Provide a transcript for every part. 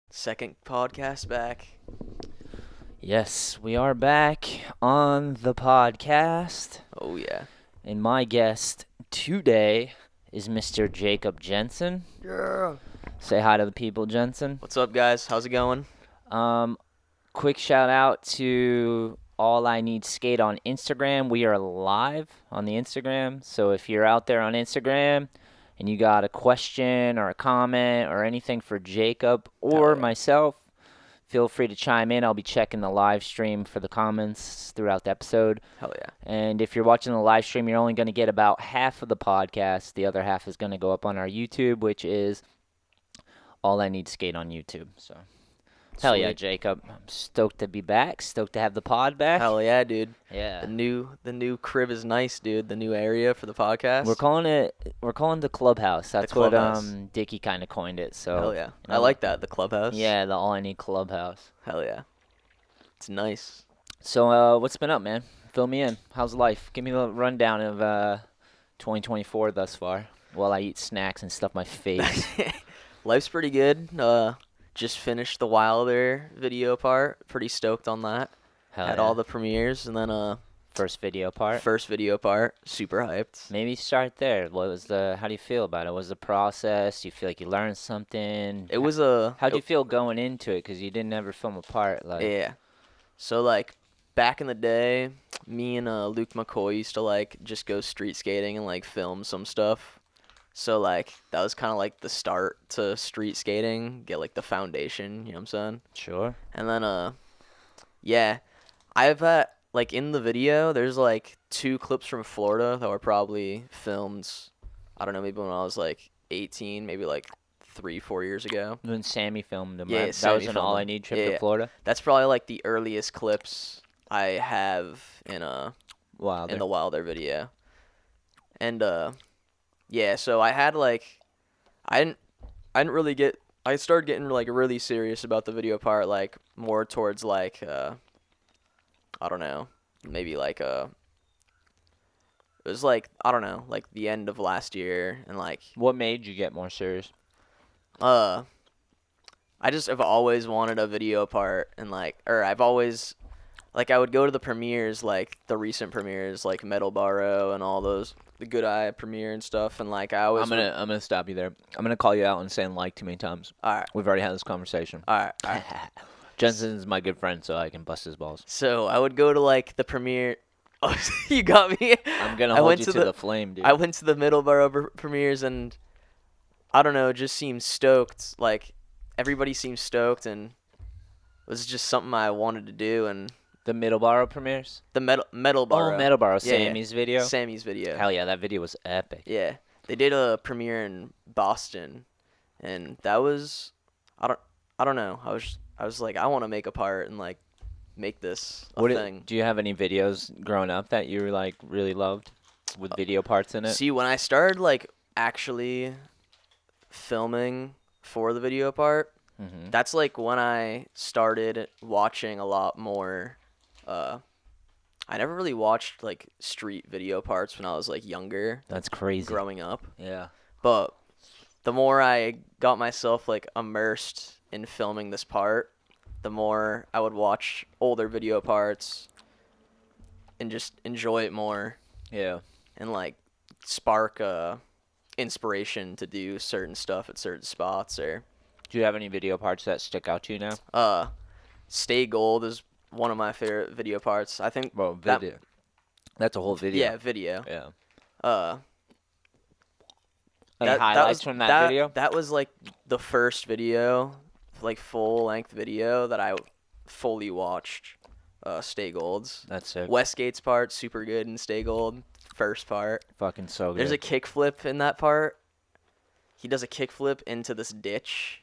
Second podcast back. Yes, we are back on the podcast, Oh, yeah. and my guest today is Mr. Jacob Jensen. Yeah. Say hi to the people, Jensen. What's up, guys? How's it going? Quick shout out to ALLiNEEDSKATE on Instagram. We are live on the Instagram, so if you're out there on Instagram and you got a question or a comment or anything for Jacob or yeah. myself, feel free to chime in. I'll be checking the live stream for the comments throughout the episode. Hell yeah. And if you're watching the live stream, you're only going to get about half of the podcast. The other half is going to go up on our YouTube, which is ALLiNEEDSKATE on YouTube. So, hell yeah, Sweet. Jacob. I'm stoked to be back. Stoked to have the pod back. Hell yeah, dude. Yeah. The new crib is nice, dude. The new area for the podcast. We're calling the clubhouse. That's clubhouse. what Dickie kind of coined it. So Hell yeah. I like that, the clubhouse. Yeah, the All I Need clubhouse. Hell yeah. It's nice. So what's been up, man? Fill me in. How's life? Give me the rundown of 2024 thus far while I eat snacks and stuff my face. Life's pretty good. Just finished the Wilder video part. Pretty stoked on that. Hell Had yeah. all the premieres, and then First video part. first video part. Super hyped. Maybe start there. How do you feel about it? What was the process? Do you feel like you learned something? It was a. How'd you feel going into it? Because you didn't ever film a part. Yeah. So, like, back in the day, me and Luke McCoy used to, like, just go street skating and, like, film some stuff. So, like, that was kind of, like, the start to street skating, get, like, the foundation, you know what I'm saying? Sure. And then, yeah, like, in the video, there's, like, 2 clips from Florida that were probably filmed, I don't know, maybe when I was, like, 18, maybe, like, 3-4 years ago. When Sammy filmed them, Yeah, right? That Sammy was an filmed All I them. Need trip Yeah. to Florida? That's probably, like, the earliest clips I have in Wilder. the Wilder video. And yeah, so I had like I didn't really get I started getting like really serious about the video part like more towards like I don't know, maybe like it was like I don't know, like the end of last year and like What made you get more serious? I just have always wanted a video part and I've always like I would go to the premieres, like the recent premieres, like Metal Barrow and all those, the Good Eye premiere and stuff, and like I always. I'm gonna stop you there. I'm gonna call you out on saying like too many times. All right, We've already had this conversation. all right, all right. Jensen's my good friend, so I can bust his balls. So I would go to like the premiere. Oh, you got me. I'm gonna I hold went you to to the- the flame, dude. I went to the Middleborough premieres and I don't know, just seemed stoked. Like everybody seemed stoked and it was just something I wanted to do and. The Middleborough premieres? The Metalborough. Oh, Middleborough. Yeah, yeah. Sammy's video? Sammy's video. Hell yeah, that video was epic. Yeah, they did a premiere in Boston, and that was I don't know. I was like I want to make a part and like make this a thing. Do you have any videos growing up that you like really loved with video parts in it? See, when I started like actually filming for the video part, Mm-hmm. that's like when I started watching a lot more. I never really watched like street video parts when I was like younger, That's crazy. growing up. Yeah. But the more I got myself like immersed in filming this part, the more I would watch older video parts and just enjoy it more Yeah. and like spark inspiration to do certain stuff at certain spots or Do you have any video parts that stick out to you now? Stay Gold is one of my favorite video parts. I think Well, that- video. That's a whole video. yeah, video. Yeah. Any That highlights was, from that video? That was like the first video, like full length video that I fully watched. Stay Gold's. That's sick. Westgate's part super good in Stay Gold. First part. Fucking so good. There's a kickflip in that part. He does a kickflip into this ditch,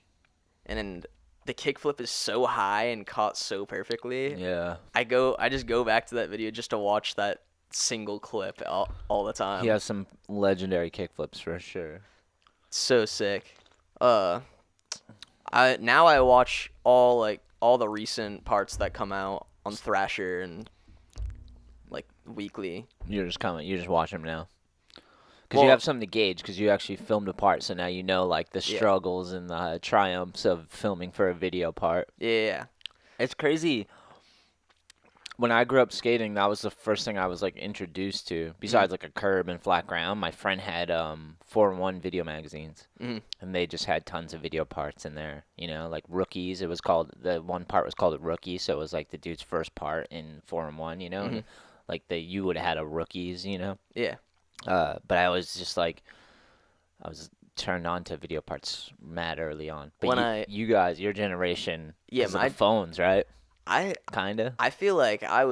and then the kickflip is so high and caught so perfectly. Yeah. I just go back to that video just to watch that single clip all the time. He has some legendary kickflips for sure. So sick. I watch all the recent parts that come out on Thrasher and like weekly. You just watch him now. Because you have something to gauge because you actually filmed a part, so now you know, like, the yeah, struggles and the triumphs of filming for a video part. yeah, It's crazy. When I grew up skating, that was the first thing I was, like, introduced to, mm, besides, like, a curb and flat ground. My friend had 4-in-1 video magazines, mm, and they just had tons of video parts in there, you know, like Rookies. It was called, the one part was called a Rookie, so it was, like, the dude's first part in 4-in-1, you know, mm, and, like, you would have had a Rookies, you know. yeah. But I was just, like, I was turned on to video parts mad early on. But When I you guys, your generation, yeah, because of the phones, right? I Kinda. I feel like I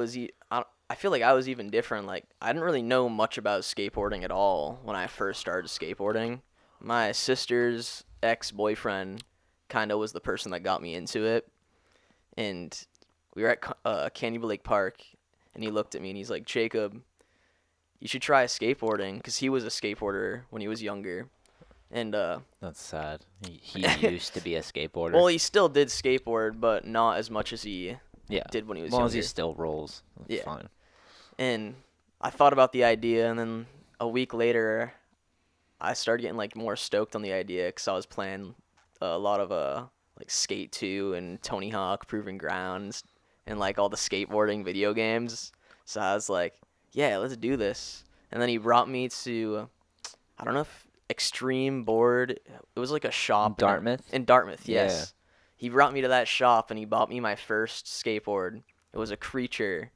feel like I was even different. Like I didn't really know much about skateboarding at all when I first started skateboarding. My sister's ex-boyfriend kind of was the person that got me into it, and we were at Candy Lake Park, and he looked at me and he's like, Jacob, you should try skateboarding, because he was a skateboarder when he was younger, and That's sad. He used to be a skateboarder. well, he still did skateboard, but not as much as he Yeah. did when he was As long younger. as he still rolls, that's Yeah. fine. And I thought about the idea, and then a week later, I started getting like more stoked on the idea because I was playing a lot of like Skate 2 and Tony Hawk Proving Grounds and like all the skateboarding video games. So I was like, yeah, let's do this. And then he brought me to, I don't know if Extreme Board. It was like a shop Dartmouth? In Dartmouth, Yeah. yes. He brought me to that shop and he bought me my first skateboard. It was a Creature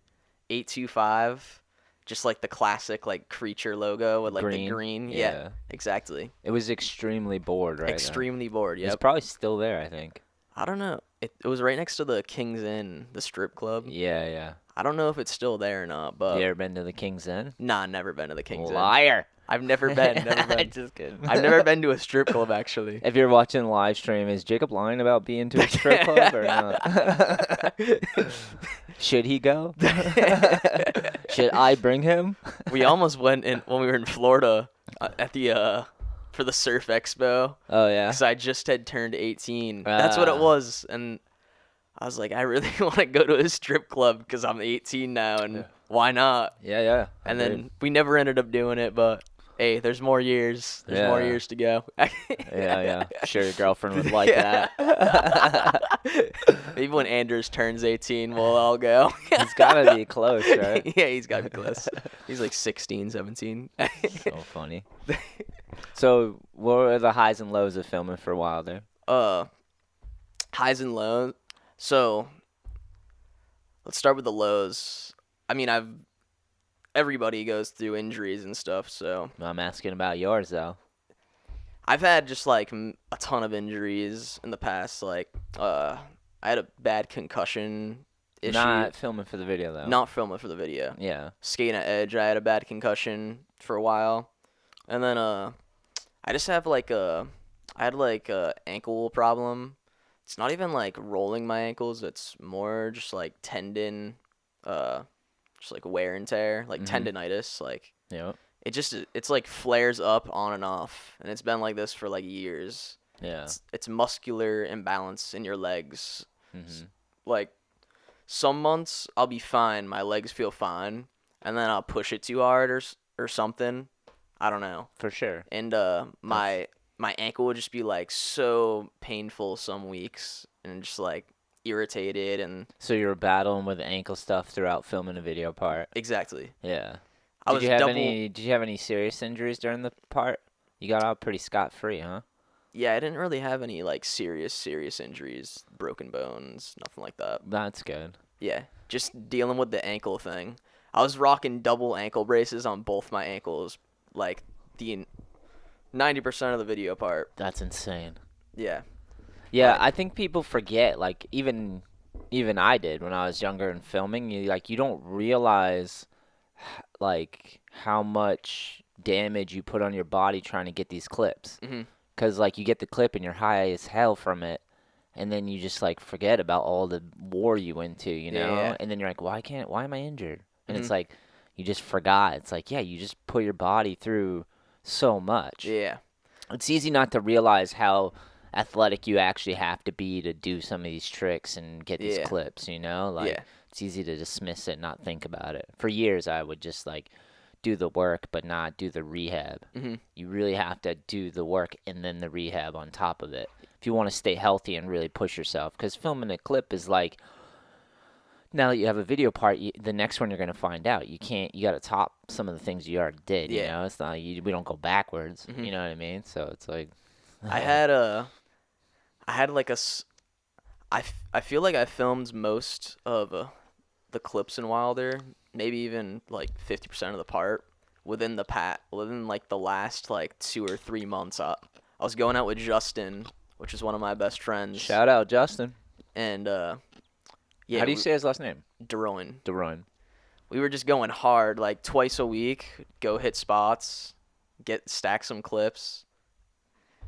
825, just like the classic like Creature logo with like the green. Yeah, exactly. It was extremely bored, right? Extremely bored. It's Yep. probably still there, I think. I don't know. It was right next to the King's Inn, the strip club. Yeah, yeah. I don't know if it's still there or not, but You ever been to the King's Inn? nah, never been to the King's Inn. Liar. I've never been. Never been. Just kidding. I've never been to a strip club actually. If you're watching the live stream, is Jacob lying about being to a strip club or not? Should he go? Should I bring him? We almost went in when we were in Florida at the for the Surf Expo. Oh, yeah. Because I just had turned 18. That's what it was. And I was like, I really want to go to a strip club because I'm 18 now, and why not? Yeah, yeah. And then we never ended up doing it, but hey, there's more years. There's more years to go. Yeah, yeah. Sure, your girlfriend would like that. Maybe when Anders turns 18, we'll all go. He's got to be close, right? Yeah, he's got to be close. He's like 16, 17. So funny. So, what were the highs and lows of filming for a while there? Highs and lows. So, let's start with the lows. I mean, everybody goes through injuries and stuff, so I'm asking about yours, though. I've had just like a ton of injuries in the past. Like, I had a bad concussion issue. Not filming for the video, though. Not filming for the video. Yeah. Skating at Edge, I had a bad concussion for a while, and then I just have like I had like a ankle problem. It's not even like rolling my ankles. It's more just like tendon, just like wear and tear, like tendinitis. Like Yeah. it's like flares up on and off, and it's been like this for like years. Yeah. It's muscular imbalance in your legs. Mm-hmm. Like some months I'll be fine, my legs feel fine, and then I'll push it too hard or something. I don't know. For sure. And my ankle would just be like so painful some weeks, and just like irritated, and So you were battling with ankle stuff throughout filming a video part. exactly. Yeah. I Did was you have double. Did you have any serious injuries during the part? You got out pretty scot-free, huh? Yeah, I didn't really have any like serious injuries, broken bones, nothing like that. That's good. Yeah, just dealing with the ankle thing. I was rocking double ankle braces on both my ankles, like the 90% of the video part. That's insane. Yeah. Yeah, I think people forget. Like even I did when I was younger and filming. You don't realize like how much damage you put on your body trying to get these clips. Mhm. Cause like you get the clip and you're high as hell from it, and then you just like forget about all the war you went to, you know. Yeah. And then you're like, why am I injured? And Mhm. it's like you just forgot. It's like, yeah, you just put your body through so much. Yeah. It's easy not to realize how athletic you actually have to be to do some of these tricks and get these Yeah. clips, you know? Like Yeah. it's easy to dismiss it, not think about it. For years I would just like do the work but not do the rehab. Hmm. You really have to do the work and then the rehab on top of it if you want to stay healthy and really push yourself. Because filming a clip is like, now that you have a video part, the next one you're gonna find out. You can't. You got to top some of the things you already did. You Yeah. know, it's not. We don't go backwards. Hmm. You know what I mean? So it's like, I had a, I had like I feel like I filmed most of the clips in Wilder, maybe even like 50% of the part within like the last like 2 or 3 months. I was going out with Justin, which is one of my best friends, shout out Justin. and yeah, How do you say his last name? Deroin. DeRoyne. We were just going hard, like twice a week, go hit spots, stack some clips,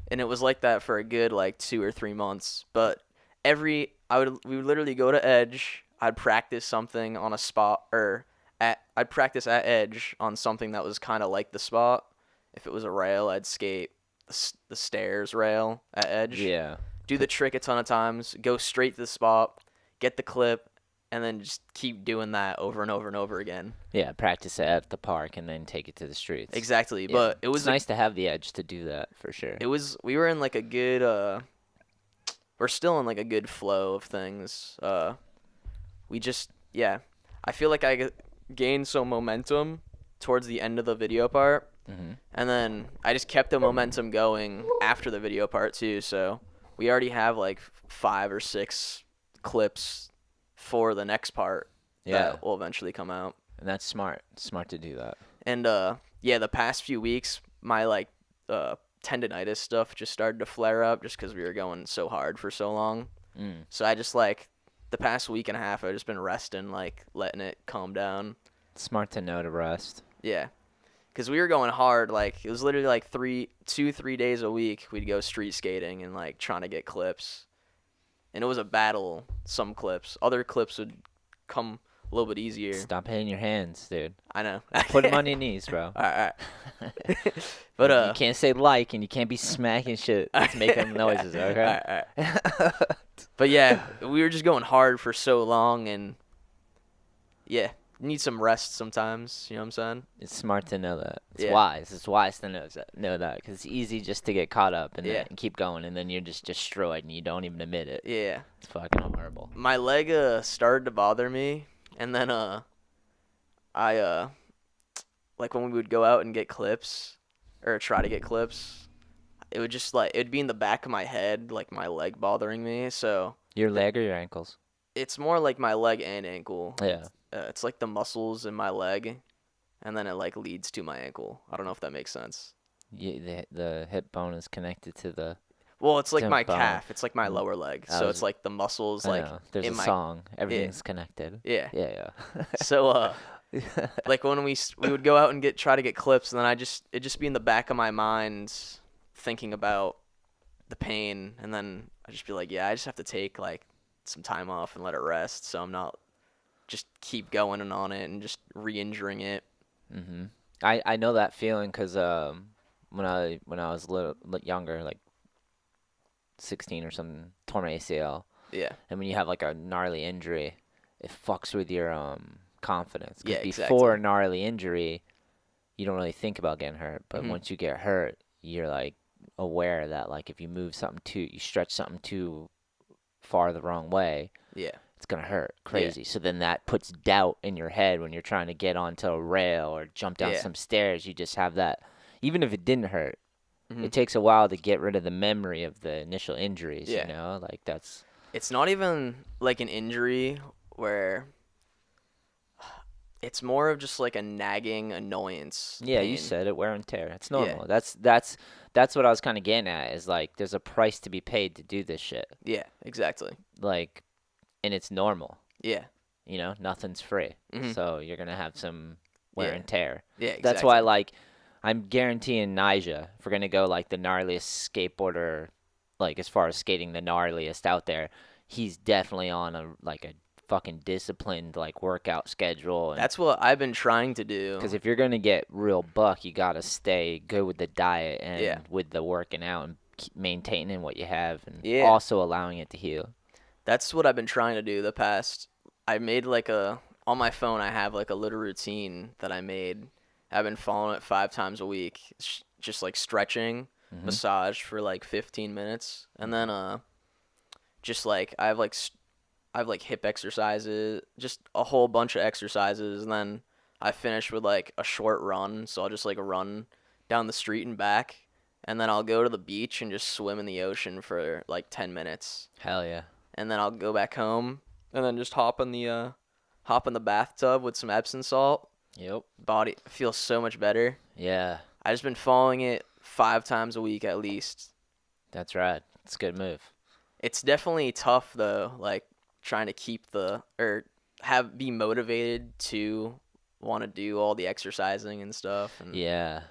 and it was like that for a good like 2 or 3 months. But we would literally go to Edge. I'd practice something on a spot, or I'd practice at Edge on something that was kind of like the spot. If it was a rail, I'd skate the stairs rail at Edge. Yeah. Do the trick a ton of times, go straight to the spot, get the clip, and then just keep doing that over and over and over again. Yeah. Practice it at the park and then take it to the streets. Exactly, Yeah. but it was It's nice to have the edge to do that for sure. we were in like a good we're still in like a good flow of things. We just yeah, I feel like I gained some momentum towards the end of the video part, and then I just kept the momentum going after the video part too. So we already have like 5 or 6 clips for the next part that will eventually come out. And that's smart. Smart to do that. And yeah, the past few weeks, my like tendonitis stuff just started to flare up just because we were going so hard for so long. So I just like the past week and a half, I've just been resting, like letting it calm down. Smart to know to rest. Yeah, because we were going hard. Like it was literally like 3 days a week. We'd go street skating and like trying to get clips, and it was a battle. Some clips, other clips would come a little bit easier. Stop hitting your hands, dude. I know. Put them on your knees, bro. All right. But you can't say like, and you can't be smacking shit that's making noises, okay? All right. But yeah, we were just going hard for so long, and yeah, you need some rest sometimes. You know what I'm saying? It's smart to know that. It's Yeah. wise. It's wise to know that because it's easy just to get caught up and, Yeah. and keep going, and then you're just destroyed and you don't even admit it. Yeah. It's fucking horrible. My leg started to bother me, and then I like when we would go out and get clips or try to get clips, it would just like it'd be in the back of my head, like my leg bothering me. So Your leg or your ankles? it's more like my leg and ankle. Yeah. It's like the muscles in my leg, and then it like leads to my ankle. I don't know if that makes sense. The hip bone is connected to the. Well, it's like Hip my bone. calf. It's like my lower leg. I So was- it's like the muscles, I like know. There's in a my song. Everything's connected. yeah. Yeah. So like when we would go out and try to get clips, and then it'd just be in the back of my mind thinking about the pain, and then I'd just be like, yeah, I just have to take like some time off and let it rest, so I'm not just keep going and on it and just re-injuring it. Mhm. I know that feeling because when I was little younger, like 16 or something, tore my ACL, Yeah. and when you have like a gnarly injury, it fucks with your confidence. 'Cause Yeah, before exactly. a gnarly injury, you don't really think about getting hurt, but Mhm. once you get hurt, you're like aware that like if you you stretch something too far the wrong way, Yeah. it's gonna hurt crazy. So then that puts doubt in your head when you're trying to get onto a rail or jump down Yeah. some stairs. You just have that, even if it didn't hurt. Mhm. It takes a while to get rid of the memory of the initial injuries. Yeah. You know, like that's It's not even like an injury where it's more of just like a nagging annoyance. yeah. You pain. said it, wear and tear. It's Yeah. normal. That's what I was kind of getting at. Is like there's a price to be paid to do this shit. Yeah, exactly. Like, and it's normal. Yeah. You know, nothing's free. Mhm. So you're gonna have some wear Yeah. and tear. Yeah, exactly. That's why, like, I'm guaranteeing Nija, if we're gonna go like the gnarliest skateboarder, like as far as skating the gnarliest out there, he's definitely on a fucking disciplined like workout schedule. That's what I've been trying to do. Because if you're gonna get real buck, you gotta stay good with the diet and Yeah. with the working out and keep maintaining what you have and Yeah. also allowing it to heal. That's what I've been trying to do the past. I made like on my phone I have like a little routine that I made, I've been following it 5 times a week. Just like stretching, massage for like 15 minutes, and then just like I have like hip exercises, just a whole bunch of exercises, and then I finish with like a short run. So I'll just like run down the street and back, and then I'll go to the beach and just swim in the ocean for like 10 minutes, Hell yeah. and then I'll go back home and then just hop in the bathtub with some Epsom salt. Yep. Body feels so much better. Yeah. I just been following it 5 times a week at least. That's right. It's a good move. It's definitely tough though, like trying to keep be motivated to want to do all the exercising and stuff. And Yeah.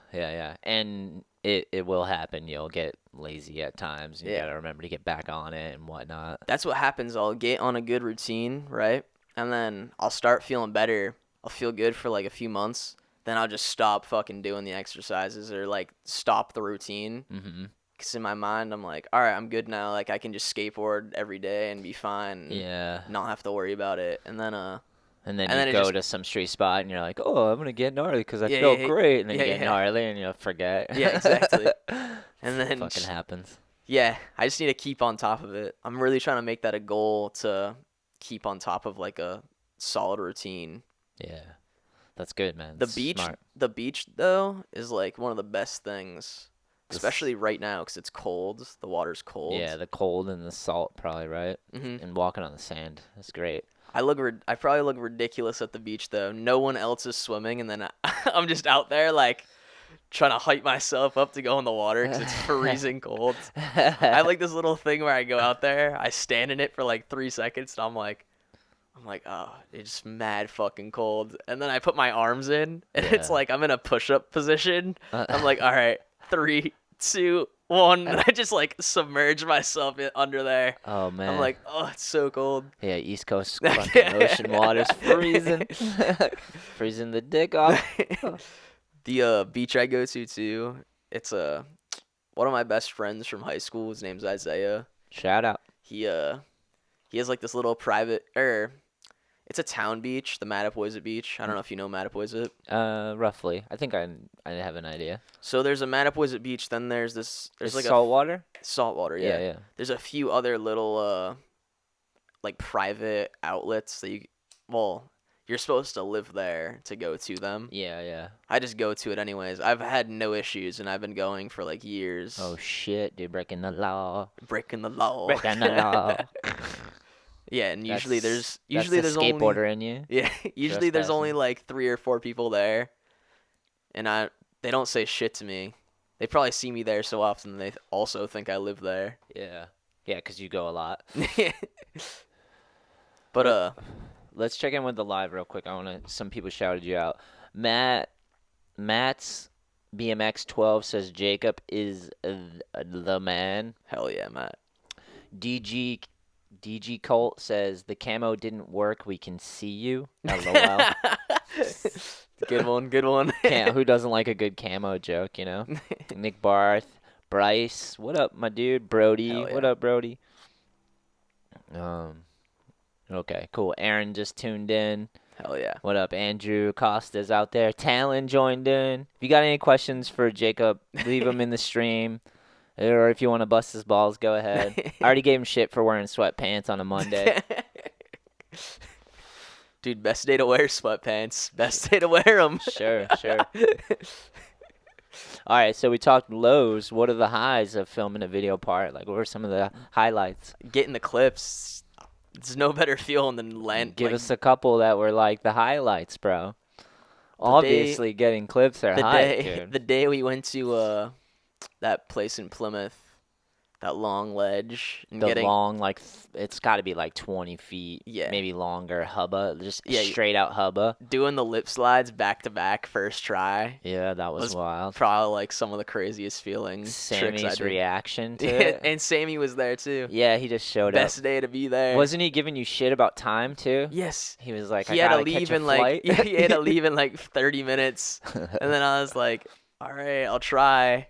And it will happen. You'll get lazy at times. You gotta remember to get back on it and whatnot. that's what happens. I'll get on a good routine, right? And then I'll start feeling better. I'll feel good for like a few months. Then I'll just stop fucking doing the exercises or like stop the routine. Mm-hmm. Because in my mind, I'm like, all right, I'm good now. Like I can just skateboard every day and be fine. And Yeah. not have to worry about it. And then And then and you then it go just to some street spot and you're like, oh, I'm going to get gnarly because I Yeah, feel yeah, great. And then yeah, you get yeah. gnarly and you forget. Yeah, exactly. And then Fucking happens. yeah, I just need to keep on top of it. I'm really trying to make that a goal to keep on top of like a solid routine. Yeah. That's good, man. The It's beach, smart. the beach though, is like one of the best things, This- especially right now because it's cold. The water's cold. Yeah, the cold and the salt probably, right? Mhm. And walking on the sand. That's great. I probably look ridiculous at the beach though. No one else is swimming, and then I'm just out there like trying to hype myself up to go in the water because it's freezing cold. I have like this little thing where I go out there, I stand in it for like 3 seconds, and I'm like, oh, it's mad fucking cold. And then I put my arms in, and it's Yeah. like I'm in a push-up position. I'm like, all right, 3, 2, 1, and I just like submerge myself under there. Oh, man. I'm like, oh, it's so cold. Yeah, East Coast fucking ocean water's freezing. Freezing the dick off. The beach I go to too, it's one of my best friends from high school. His name's Isaiah. Shout out. He has like this little private it's a town beach, the Mattapoisett Beach. I don't know if you know Mattapoisett. Roughly. I think I have an idea. So there's a Mattapoisett Beach, then there's It's like salt water? salt water, Yeah, yeah. yeah. There's a few other little like private outlets that you're supposed to live there to go to them. Yeah. I just go to it anyways. I've had no issues and I've been going for like years. Oh, shit, dude. Breaking the law. Breaking the law. Breaking the law. Yeah, and usually That's there's the there's skateboarder only in you. yeah, usually there's only Trespassing. like 3 or 4 people there. And they don't say shit to me. They probably see me there so often they also think I live there. Yeah. Yeah, because you go a lot. But Let's check in with the live real quick. Some people shouted you out. Matt's BMX 12 says Jacob is the man. hell yeah, Matt. DG Colt says the camo didn't work. We can see you. LOL. Good one. Who doesn't like a good camo joke, you know? Nick Barth, Bryce, what up, my dude? Brody, Hell yeah. what up, Brody? Okay, cool. Aaron just tuned in. Hell yeah. What up, Andrew Costa's out there. Talon joined in. If you got any questions for Jacob, leave them in the stream. Or if you want to bust his balls, go ahead. I already gave him shit for wearing sweatpants on a Monday. Dude, best day to wear sweatpants. Best day to wear them. Sure. All right, so we talked lows. What are the highs of filming a video part? Like, what were some of the highlights? Getting the clips. There's no better feeling than land. Give like, us a couple that were like the highlights, bro. Obviously, getting clips are high, dude. the day we went to that place in Plymouth, that long ledge, and The long, like, it's got to be like 20 feet, Yeah. maybe longer, hubba, just Yeah, straight out hubba. doing the lip slides back to back first try. Yeah, that was Was wild. Probably like some of the craziest feelings. Sammy's reaction to Yeah, it. and Sammy was there too. Yeah, he just showed Best up. day to be there. Wasn't he giving you shit about time, too? Yes. He was like, He I had to gotta leave catch a in like flight. yeah, he had to leave in like 30 minutes, and then I was like, all right, I'll try.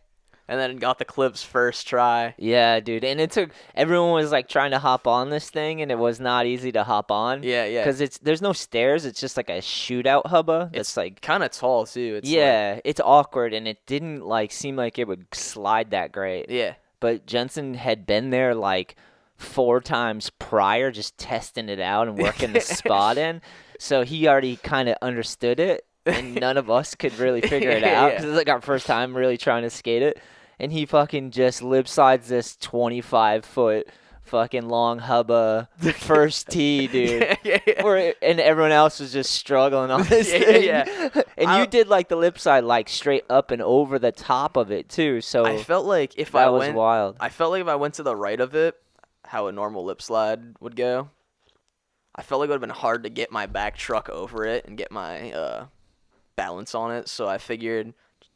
and then got the clips first try. Yeah, dude. And it took everyone was like trying to hop on this thing, and it was not easy to hop on. Yeah, yeah. Because there's no stairs. It's just like a shootout hubba. That's It's like kind of tall too. It's yeah, it's awkward, and it didn't like seem like it would slide that great. yeah. But Jensen had been there like 4 times prior, just testing it out and working the spot in. So he already kind of understood it, and none of us could really figure it out because it's like our first time really trying to skate it. And he fucking just lip slides this 25-foot fucking long hubba first tee, dude. And everyone else was just struggling on this thing. And you did like the lip slide like straight up and over the top of it too. So I felt like if that I was went, wild. I felt like if I went to the right of it, how a normal lip slide would go, I felt like it would have been hard to get my back truck over it and get my balance on it. So I figured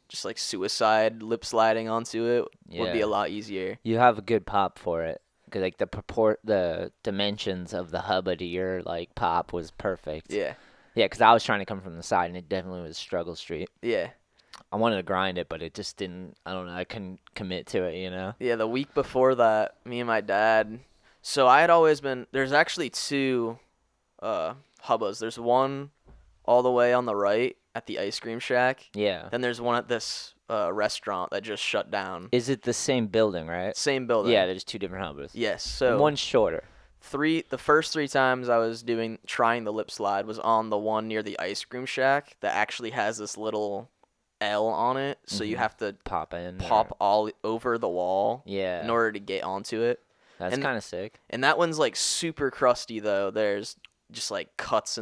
just like suicide lip sliding onto it would be a lot easier. You have a good pop for it. Cause like the dimensions of the hubba to your like pop was perfect. Yeah. Yeah, because I was trying to come from the side, and it definitely was struggle street. Yeah. I wanted to grind it, but it just didn't. I don't know. I couldn't commit to it, Yeah, the week before that, me and my dad. So I had always been. There's actually two hubbas. There's one all the way on the right at the ice cream shack. Yeah. Then there's one at this restaurant that just shut down. Is it the same building, right? Same building. Yeah, there's 2 different hubbas. Yes. So And one's shorter. the first 3 times I was trying the lip slide was on the one near the ice cream shack that actually has this little L on it, so you have to pop all over the wall in Yeah. order to get onto it. That's kind of sick. And that one's like super crusty though. There's just like cuts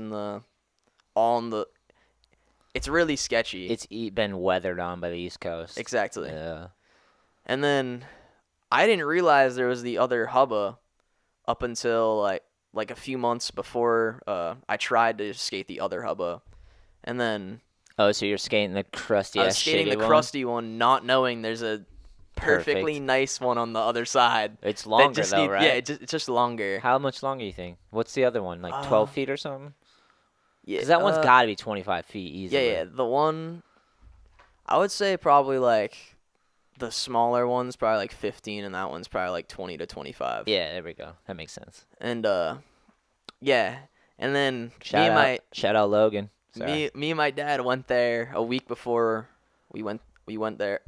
it's really sketchy. It's been weathered on by the East Coast. Exactly. Yeah. And then I didn't realize there was the other hubba up until like a few months before I tried to skate the other hubba. And then Oh, so you're skating the crusty I ass was skating the shitty one? crusty one, not knowing there's a perfectly nice one on the other side. It's longer though, right? Yeah, it's just longer. How much longer you think? What's the other one? Like 12 feet or something? Yeah, Because that one's got to be 25 feet easily. Yeah. The one, I would say probably like the smaller one's probably like 15, and that one's probably like 20 to 25. Yeah, there we go. That makes sense. And yeah, and then Shout out Logan. me and my dad went there a week before we went there.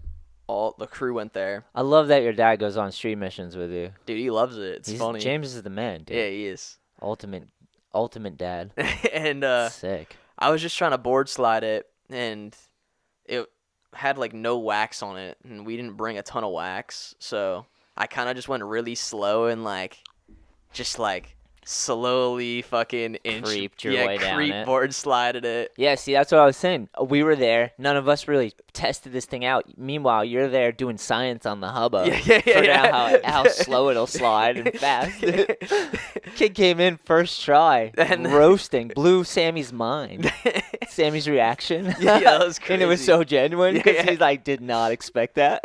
All the crew went there. I love that your dad goes on street missions with you. Dude, he loves it. It's funny. James is the man, dude. Yeah, he is. Ultimate dad. And sick. I was just trying to board slide it, and it had like no wax on it, and we didn't bring a ton of wax, so I kind of just went really slow and just slowly fucking Creeped your way down it. board slided it. Yeah, see, that's what I was saying. We were there. None of us really tested this thing out. Meanwhile, you're there doing science on the hubba. Figuring out how slow it'll slide and fast. Kid came in first try, And roasting, blew Sammy's mind. Sammy's reaction. Yeah, that was crazy. And it was so genuine because he did not expect that.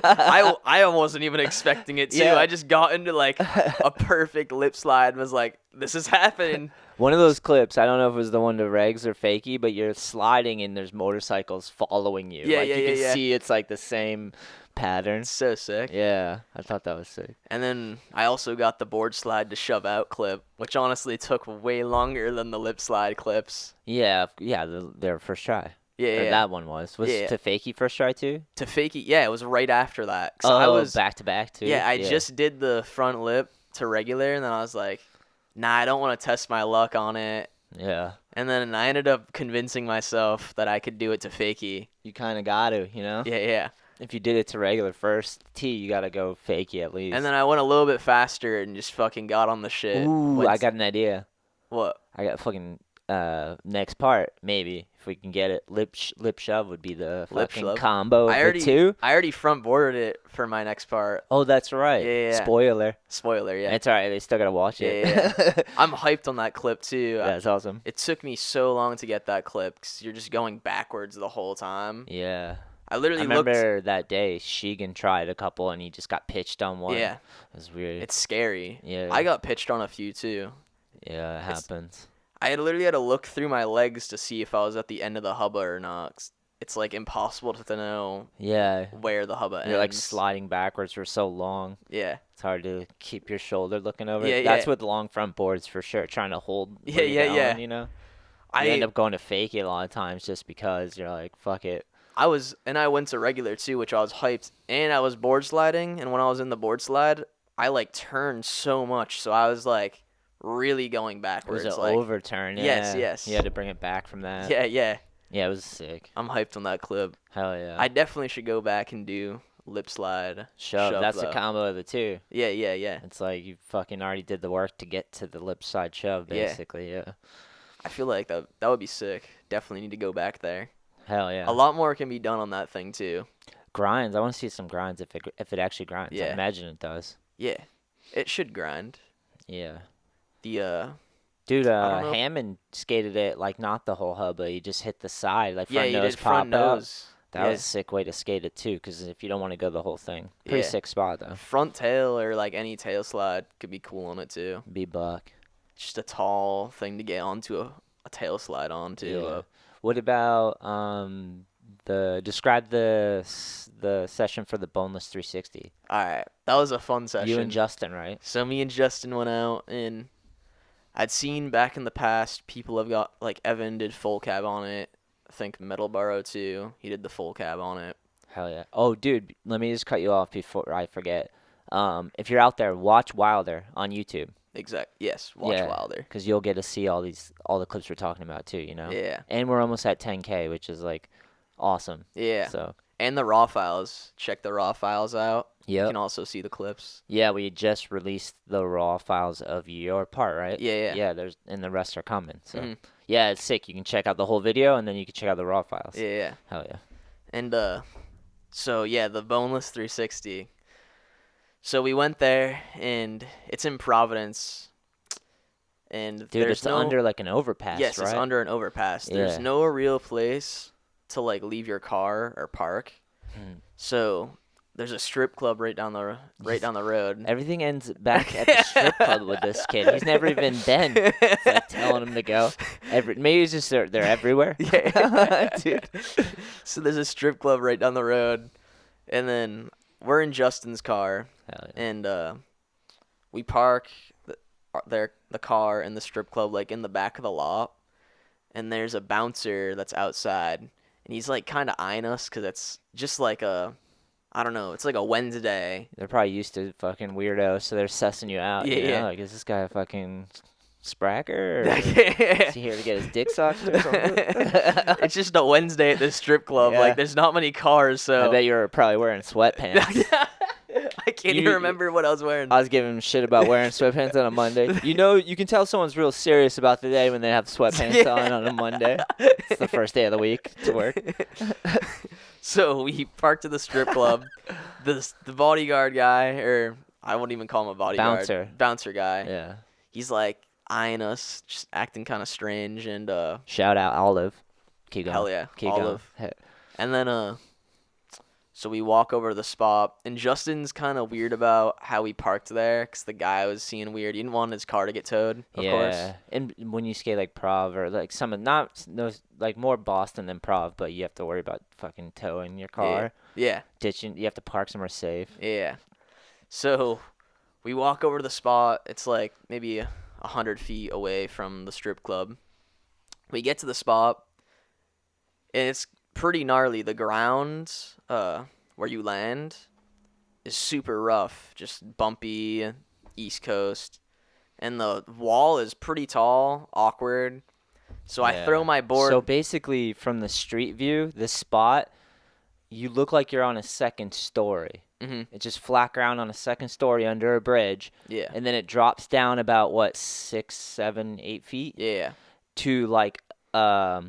I wasn't even expecting it too. Yeah. I just got into like a perfect lip slide and was like, this is happening. One of those clips, I don't know if it was the one to Regs or Fakey, but you're sliding and there's motorcycles following you. Yeah, like, yeah, you yeah, can yeah. see it's like the same pattern. It's so sick. Yeah, I thought that was sick. And then I also got the board slide to shove out clip, which honestly took way longer than the lip slide clips. Yeah, their first try. Yeah, Or yeah. that one was. Was Yeah. to Fakey first try too? To Fakey, yeah, it was right after that. 'Cause Oh, I was back to back too? Yeah, I just did the front lip to regular, and then I was like, nah, I don't want to test my luck on it. Yeah. And then I ended up convincing myself that I could do it to Fakey. You kind of got to, you know? Yeah, yeah. If you did it to regular first tee, you got to go Fakey at least. And then I went a little bit faster and just fucking got on the shit. Ooh, I got an idea. What? I got fucking next part, maybe, if we can get it. Lip shove would be the Lip fucking shove? combo of the two. I already front boarded it for my next part. Oh, that's right. Yeah. Spoiler. Spoiler, yeah. It's all right. They still got to watch it. Yeah. I'm hyped on that clip, too. That's awesome. It took me so long to get that clip because you're just going backwards the whole time. Yeah. I literally I remember that day, Sheegan tried a couple, and he just got pitched on one. Yeah. It was weird. It's scary. Yeah. I got pitched on a few, too. Yeah, it happens. I literally had to look through my legs to see if I was at the end of the hubba or not. 'Cause it's like impossible to know Yeah. where the hubba You're like ends. sliding backwards for so long. Yeah. It's hard to keep your shoulder looking over. Yeah, That's yeah. with long front boards for sure. Trying to Yeah, bring it yeah, yeah. down, you know? You end I up going to fake it a lot of times just because you're like, fuck it. I went to regular too, which I was hyped, and I was board sliding, and when I was in the board slide, I like turned so much, so I was like really going It was backwards. an Like, overturn, yes, yeah. yes. You had to bring it back from that. Yeah, yeah. Yeah, it was sick. I'm hyped on that clip. Hell yeah. I definitely should go back and do lip slide Shove. That's the though. combo of the two. Yeah, yeah, yeah. It's like you fucking already did the work to get to the lip side shove, Yeah. basically. Yeah. I feel like that would be sick. Definitely need to go back there. Hell yeah. A lot more can be done on that thing too. Grinds. I want to see some grinds if it actually grinds. I Yeah. imagine it does. Yeah. It should grind. Yeah. The Dude, I don't know. Hammond skated it like not the whole hub, but he just hit the side, like Yeah, front you nose did pop front out. nose. That Yeah. was a sick way to skate it too, because if you don't want to go the whole thing, pretty Yeah. sick spot though. Front tail or like any tail slide could be cool on it too. Be buck. Just a tall thing to get onto a tail slide on too. Yeah. What about describe the session for the boneless 360? All right, that was a fun session. You and Justin, right? So me and Justin went out, and I'd seen back in the past people have got like Evan did full cab on it. I think Metalboro too. He did the full cab on it. Hell yeah. Oh, dude, let me just cut you off before I forget. If you're out there, watch Wilder on YouTube. Yes, watch Yeah, Wilder. because you'll get to see all the clips we're talking about too, you know? Yeah. And we're almost at 10K, which is like awesome. Yeah. So, And the raw files. Check the raw files out. You yep. can also see the clips. Yeah, we just released the raw files of your part, right? Yeah, yeah. Yeah, and the rest are coming. So, Mhm. yeah, it's sick. You can check out the whole video, and then you can check out the raw files. Yeah, yeah. Hell yeah. And so yeah, the boneless 360. So we went there, and it's in Providence. And Dude, there's it's no under like an overpass, yes, right? it's under an overpass. There's Yeah. no real place to like leave your car or park. Hmm. So there's a strip club right down the road. Everything ends back at the strip club with this kid. He's never even been. It's like telling him to go. Maybe it's just they're everywhere. Yeah, dude. So there's a strip club right down the road, and then we're in Justin's car, Hell yeah. and we park the car in the strip club like in the back of the lot, and there's a bouncer that's outside, and he's like kind of eyeing us because it's just like I don't know, it's like a Wednesday. They're probably used to fucking weirdos, so they're sussing you out. Yeah, you know? yeah. Like, is this guy a fucking spracker? Or is he here to get his dick sucked or something? It's just a Wednesday at this strip club. Yeah. Like, there's not many cars, so I bet you were probably wearing sweatpants. I can't even remember what I was wearing. I was giving him shit about wearing sweatpants on a Monday. You know, you can tell someone's real serious about the day when they have sweatpants on a Monday. It's the first day of the week to work. So we parked at the strip club. The bodyguard guy, or I wouldn't even call him a bodyguard. Bouncer guy. Yeah. He's like eyeing us, just acting kind of strange, and Shout out Olive. Keep going. hell yeah, Keep Olive. going. And then so we walk over to the spot, and Justin's kind of weird about how we parked there, because the guy was seeing weird. He didn't want his car to get towed, of course. Yeah, and when you skate like Prov or like not those like more Boston than Prov, but you have to worry about fucking towing your car, Yeah, ditching. You have to park somewhere safe. yeah. So we walk over to the spot. It's like maybe 100 feet away from the strip club. We get to the spot, and it's pretty gnarly. The ground where you land is super rough, just bumpy, East Coast, and the wall is pretty tall, awkward. So I throw my board. So basically, from the street view, this spot, you look like you're on a second story. Mhm. It's just flat ground on a second story under a bridge, Yeah, and then it drops down about what 6, 7, 8 feet yeah, to like a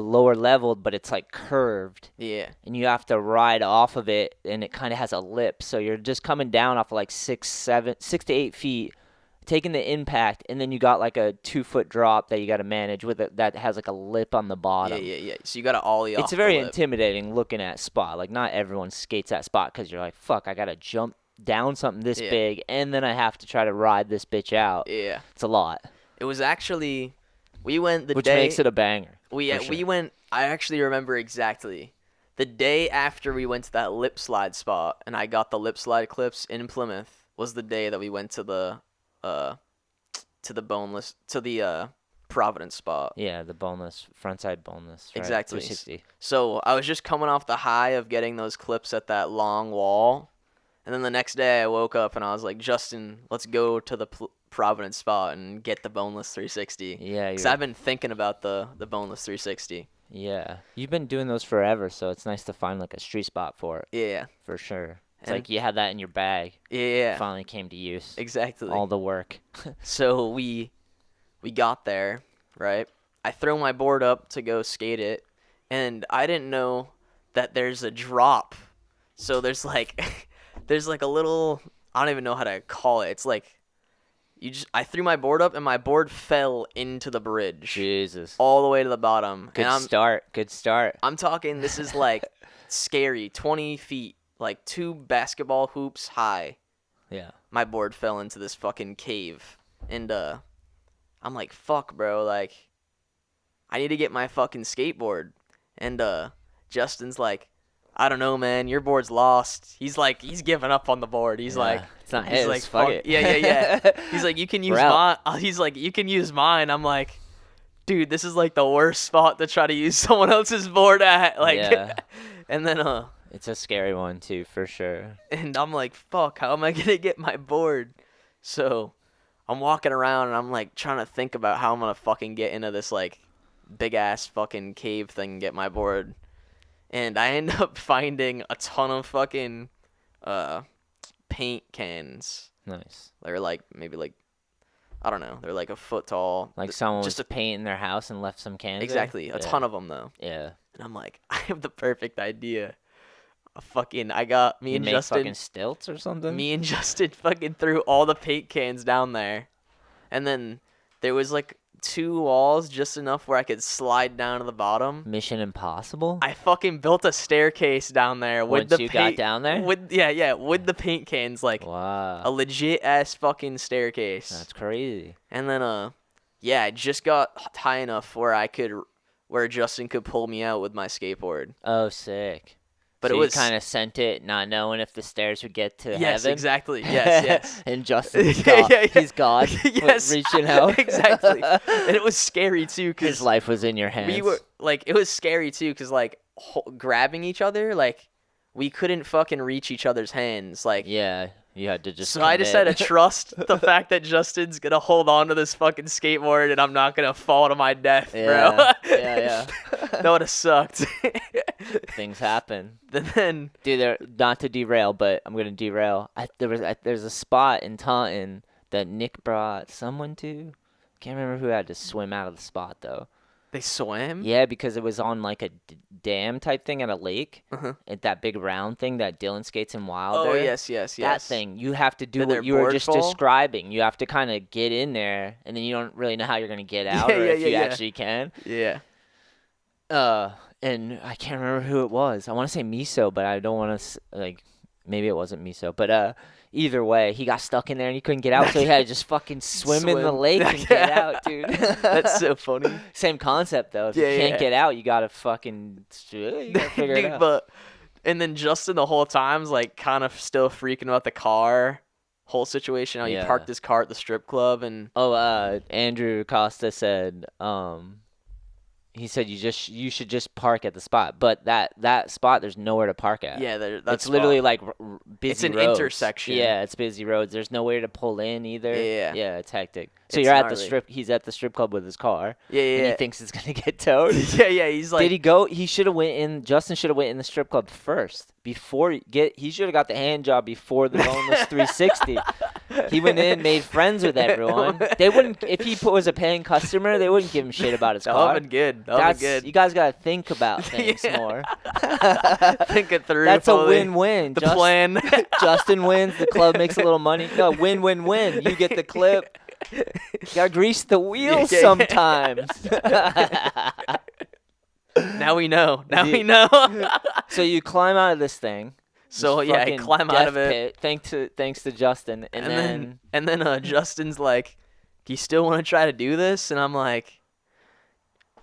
lower level, but it's like curved. yeah, And you have to ride off of it, and it kind of has a lip, so you're just coming down off of like 6 to 8 feet, taking the impact, and then you got like a 2-foot drop that you got to manage with it that has like a lip on the bottom. yeah. So you got to ollie off. It's a very the lip. intimidating looking at spot. Like, not everyone skates that spot because you're like, fuck, I got to jump down something this Yeah. big, and then I have to try to ride this bitch out. Yeah, It's a lot, it was actually we went the which day makes it a banger. we for sure. we went. I actually remember exactly. the day after we went to that lip slide spot, and I got the lip slide clips in Plymouth, was the day that we went to the Providence spot. Yeah, the boneless, frontside boneless. Right? Exactly. 360. So I was just coming off the high of getting those clips at that long wall, and then the next day I woke up and I was like, Justin, let's go to the Providence spot and get the boneless 360. Yeah, because I've been thinking about the boneless 360. Yeah, you've been doing those forever, so it's nice to find like a street spot for it. Yeah. For sure. It's And like you had that in your bag. yeah. Finally came to use. Exactly. All the work. So we got there, right? I throw my board up to go skate it, and I didn't know that there's a drop. So there's like a little, I don't even know how to call it. It's like I threw my board up and my board fell into the bridge. Jesus. All the way to the bottom. Good start. I'm talking, this is like scary, 20 feet, like 2 basketball hoops high. Yeah. My board fell into this fucking cave. And I'm like, fuck, bro, like, I need to get my fucking skateboard. And Justin's like, I don't know, man, your board's lost. He's like, he's giving up on the board. He's like, it's not he's his. like, Fuck it. Yeah. He's like, you can use mine. He's like, you can use mine. I'm like, dude, this is like the worst spot to try to use someone else's board at. Like, Yeah. And then It's a scary one too, for sure. and I'm like, fuck, how am I gonna get my board? So I'm walking around and I'm like trying to think about how I'm gonna fucking get into this like big ass fucking cave thing and get my board. And I end up finding a ton of fucking paint cans. Nice. They're like maybe like, I don't know, they're like a foot tall. Like someone just was painting their house and left some cans. Exactly, there? a ton of them though. Yeah. And I'm like, I have the perfect idea. I got me You and make Justin. fucking stilts or something? Me and Justin fucking threw all the paint cans down there. And then there was like 2 walls, just enough where I could slide down to the bottom. Mission Impossible? I fucking built a staircase down there with Once you got down there? with the paint cans, like Wow. a legit ass fucking staircase. That's crazy. And then I just got high enough where Justin could pull me out with my skateboard. Oh, sick. But so it was kind of sent it, not knowing if the stairs would get to yes, heaven. Exactly. Yes. And Justin's God. Yeah. He's God. Yes. Reaching out. Exactly. And it was scary too, cause his life was in your hands. we were like, it was scary too, cause like grabbing each other, like we couldn't fucking reach each other's hands, like. Yeah, you had to just. So commit. I just had to trust the fact that Justin's gonna hold on to this fucking skateboard and I'm not gonna fall to my death, bro. Yeah. That would have sucked. Things happen. Then, Dude, not to derail, but I'm gonna derail. There's a spot in Taunton that Nick brought someone to. Can't remember who had to swim out of the spot though. they swam? Yeah, because it was on like a dam type thing at a lake. Uh-huh. At that big round thing that Dylan skates in Wilder. Oh, yes. That thing, you have to do Then what their you were board just fall? describing. You have to kind of get in there, and then you don't really know how you're gonna get out, Yeah, or if you yeah. actually can. Yeah. And I can't remember who it was. I want to say Miso, but I don't want to like. Maybe it wasn't Miso, but either way, he got stuck in there and he couldn't get out, so he had to just fucking swim in the lake and get out, dude. That's so funny. Same concept though. If Yeah, you can't yeah. get out, you gotta figure it Dude, out. and then Justin the whole time's like kind of still freaking about the car whole situation. How he Yeah. parked his car at the strip club and Andrew Costa said, he said you should just park at the spot, but that spot there's nowhere to park at. yeah, that's It's literally like busy It's an roads. intersection. Yeah, it's busy roads. There's nowhere to pull in either. Yeah. It's hectic. So It's you're at the gnarly. strip. He's at the strip club with his car. Yeah. And he thinks it's gonna get towed. Yeah. He's like, Did he go? He should have went in. Justin should have went in the strip club first before he should have got the hand job before the boneless 360. He went in, made friends with everyone. They wouldn't if he was a paying customer. They wouldn't give him shit about his that car. would've been good. That would've been You good. guys gotta think about things Yeah. more. Think it through. That's a fully. win-win. The plan. Justin wins. The club makes a little money. No, win-win-win. You get the clip. You gotta grease the wheels Yeah. sometimes. Now we know. we know. So you climb out of this thing. So this yeah, I fucking climb out of death it. pit, thanks to Justin, and then Justin's like, "Do you still want to try to do this?" And I'm like,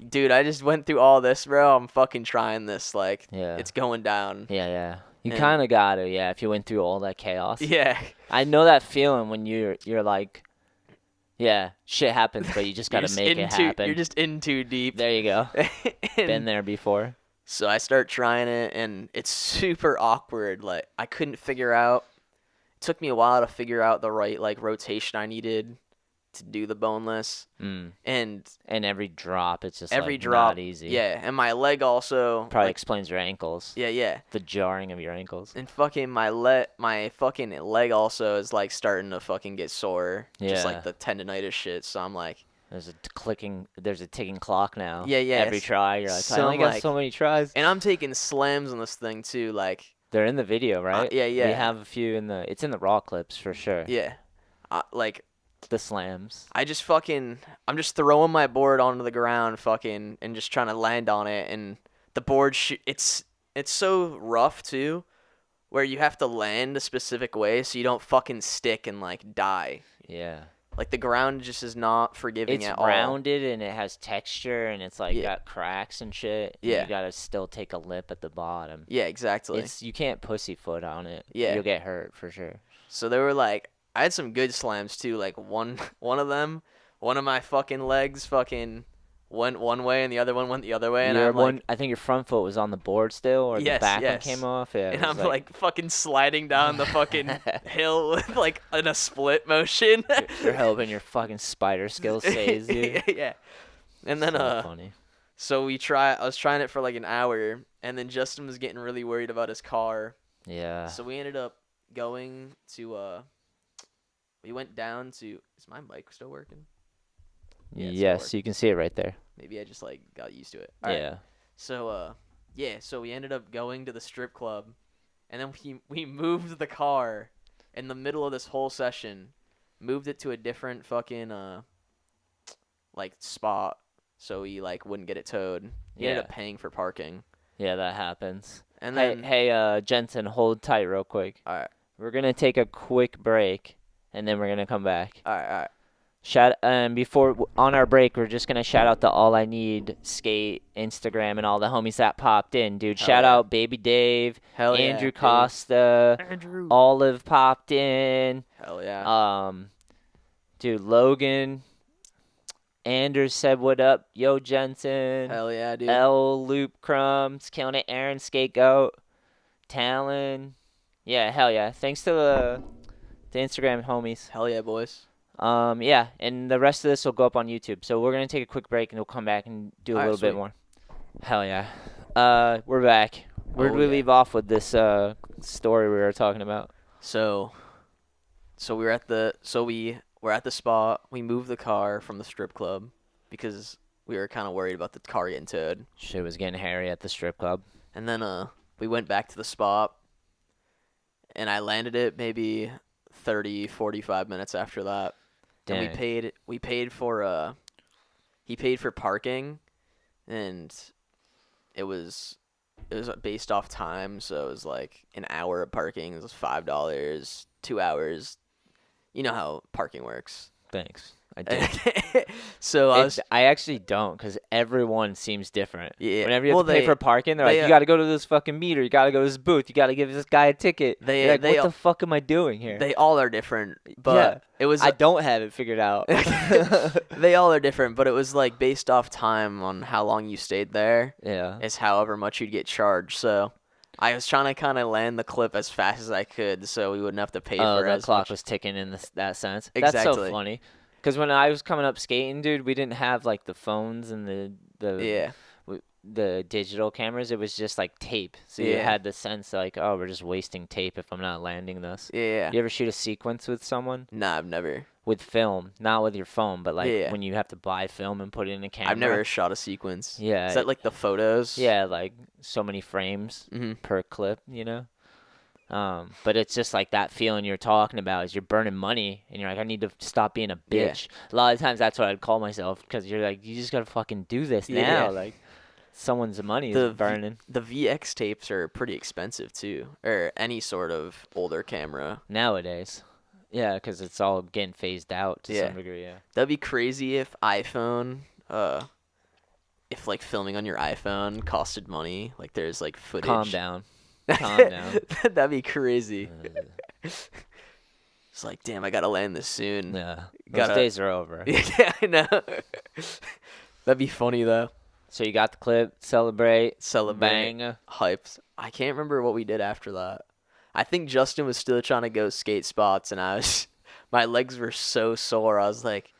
dude, I just went through all this, bro. I'm fucking trying this. Like, Yeah. it's going down. Yeah. You And kind of got to, yeah, if you went through all that chaos. yeah, I know that feeling when you're like, yeah, shit happens, but you just got to make it happen. you're just in too deep. There you go. Been And there before. so I start trying it, and it's super awkward. Like, I couldn't figure out. It took me a while to figure out the right like rotation I needed to do the boneless, and And every drop, it's just every like drop, not easy. yeah, and my leg also Probably like, explains your ankles. yeah, The jarring of your ankles. and fucking my fucking leg also is like starting to fucking get sore, just Yeah. like the tendonitis shit. So I'm like, There's a ticking clock now. Yeah, Every it's- try, you're like, I so only I'm got like- so many tries. and I'm taking slams on this thing too, like, They're in the video, right? yeah. We have a few it's in the raw clips for sure. yeah, like The slams. I'm just throwing my board onto the ground, fucking, and just trying to land on it, and the board it's so rough too, where you have to land a specific way so you don't fucking stick and like die. Yeah. Like the ground just is not forgiving It's at all. rounded and it has texture and it's like Yeah. got cracks and shit. Yeah. You gotta still take a lip at the bottom. Yeah, exactly. You can't pussyfoot on it. Yeah. You'll get hurt for sure. So they were like, I had some good slams too. Like one of my fucking legs fucking went one way and the other one went the other way, and I'm like, I think your front foot was on the board still, or Yes, the back one yes. came off. Yeah. it and was I'm like fucking sliding down the fucking hill with like in a split motion. you're hoping your fucking spider skill stays, dude. Yeah. And then So funny. so I was trying it for like an hour, and then Justin was getting really worried about his car. Yeah. So we ended up going to we went down to, is my mic still working? Yeah, it's still Yes, working. you can see it right there. Maybe I just like got used to it. All right. Yeah. So so we ended up going to the strip club, and then we moved the car in the middle of this whole session, moved it to a different fucking like spot so we like wouldn't get it towed. He ended Yeah. up paying for parking. Yeah, that happens. And then Hey, Jensen, hold tight real quick. all right. We're gonna take a quick break, and then we're gonna come back. All right. On our break, we're just gonna shout out the All I Need Skate Instagram and all the homies that popped in, dude. Hell Shout yeah. out Baby Dave, Hell yeah, Andrew dude. Costa, Andrew. Olive popped in. Hell yeah. Dude, Logan, Anders said what up, yo Jensen, Hell yeah, dude. L Loop Crumbs, killing it, Aaron Scapegoat, Talon, yeah, hell yeah. Thanks to the Instagram homies. Hell yeah, boys. Yeah, and the rest of this will go up on YouTube. So we're gonna take a quick break and we'll come back and do a Alright, little bit sweet. more. Hell yeah. We're back. Where did we yeah. leave off with this story we were talking about? So we were at the spot. We moved the car from the strip club because we were kind of worried about the car getting towed. Shit was getting hairy at the strip club. And then we went back to the spot, and I landed it maybe 30, 45 minutes after that. Dang. And we paid for he paid for parking, and it was based off time, so it was like an hour of parking. It was $5, 2 hours. You know how parking works. Thanks. I do. So I actually don't, because everyone seems different. Yeah. Whenever you have Well, to pay they- for parking, they're they, like, you got to go to this fucking meter. You got to go to this booth. You got to give this guy a ticket. They- You're like, they what all- the fuck am I doing here? they all are different, but Yeah. it was I don't have it figured out. they all are different, but it was like based off time on how long you stayed there. Yeah. Is however much you'd get charged. So I was trying to kind of land the clip as fast as I could, so we wouldn't have to pay Oh, for the as clock much. was ticking in that sense. That's so Exactly. funny. Because when I was coming up skating, dude, we didn't have like the phones and Yeah, the digital cameras. It was just like tape. So you Yeah. had the sense like, oh, we're just wasting tape if I'm not landing this. yeah. You ever shoot a sequence with someone Nah, I've never. with film, not with your phone, but like Yeah. when you have to buy film and put it in a camera? I've never shot a sequence. Yeah. Is that like the photos? Yeah, like so many frames Mhm. per clip, you know. But it's just like that feeling you're talking about is you're burning money and you're like, I need to stop being a Yeah. bitch. A lot of times that's what I'd call myself, because you're like, you just gotta fucking do this Yeah. now. Like someone's money The is burning The VX tapes are pretty expensive too, or any sort of older camera. nowadays. Yeah, because it's all getting phased out to Yeah. some degree. Yeah. That'd be crazy if iPhone if like filming on your iPhone costed money, like there's like footage. Calm down. Calm down. That'd be crazy. Uh, It's like, damn, I gotta land this soon. yeah. Those Gotta. days are over. Yeah, I know. That'd be funny though. So you got the clip, celebrate, Celebrate, bang. hyped. I can't remember what we did after that. I think Justin was still trying to go skate spots, and my legs were so sore. I was like,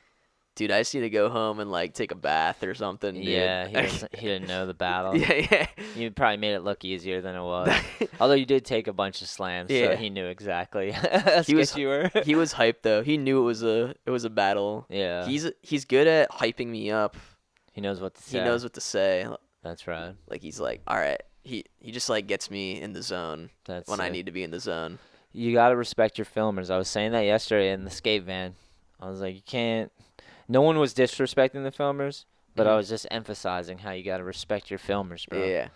dude, I just need to go home and like take a bath or something, dude. Yeah, he didn't know the battle. Yeah. You probably made it look easier than it was. Although you did take a bunch of slams, Yeah. so he knew exactly how He was- sketchy you were. He was hyped though. He knew it was a battle. Yeah. He's good at hyping me up. He knows what to say. He knows what to say. That's right. Like he's like, all right. He just like gets me in the zone That's when I it. need to be in the zone. You gotta respect your filmers. I was saying that yesterday in the skate van. I was like, you can't. No one was disrespecting the filmers, but I was just emphasizing how you gotta respect your filmers, bro. Yeah,